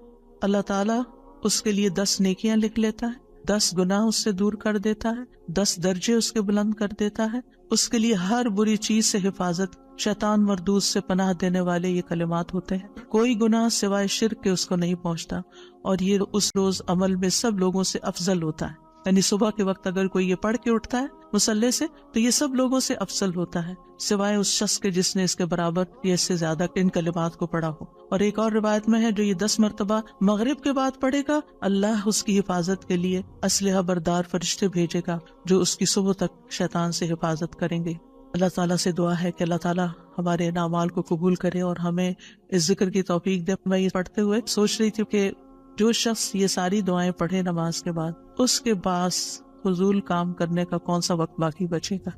اللہ تعالیٰ اس کے لیے 10 نیکیاں لکھ لیتا ہے، 10 گناہ اس سے دور کر دیتا ہے، 10 درجے اس کے بلند کر دیتا ہے. اس کے لیے ہر بری چیز سے حفاظت، شیطان مردود سے پناہ دینے والے یہ کلمات ہوتے ہیں. کوئی گناہ سوائے شرک کے اس کو نہیں پہنچتا، اور یہ اس روز عمل میں سب لوگوں سے افضل ہوتا ہے. یعنی صبح کے وقت اگر کوئی یہ پڑھ کے اٹھتا ہے مصلی سے تو یہ سب لوگوں سے افضل ہوتا ہے، سوائے اس شخص کے جس نے اس کے برابر یا اس سے زیادہ ان کلمات کو پڑھا ہو. اور ایک اور روایت میں ہے جو یہ 10 مرتبہ مغرب کے بعد پڑھے گا، اللہ اس کی حفاظت کے لیے اسلحہ بردار فرشتے بھیجے گا جو اس کی صبح تک شیطان سے حفاظت کریں گے. اللہ تعالیٰ سے دعا ہے کہ اللہ تعالیٰ ہمارے ان اعمال کو قبول کرے اور ہمیں اس ذکر کی توفیق دے. میں یہ پڑھتے ہوئے سوچ رہی تھی کہ جو شخص یہ ساری دعائیں پڑھے نماز کے بعد، اس کے پاس فضول کام کرنے کا کون سا وقت باقی بچے گا.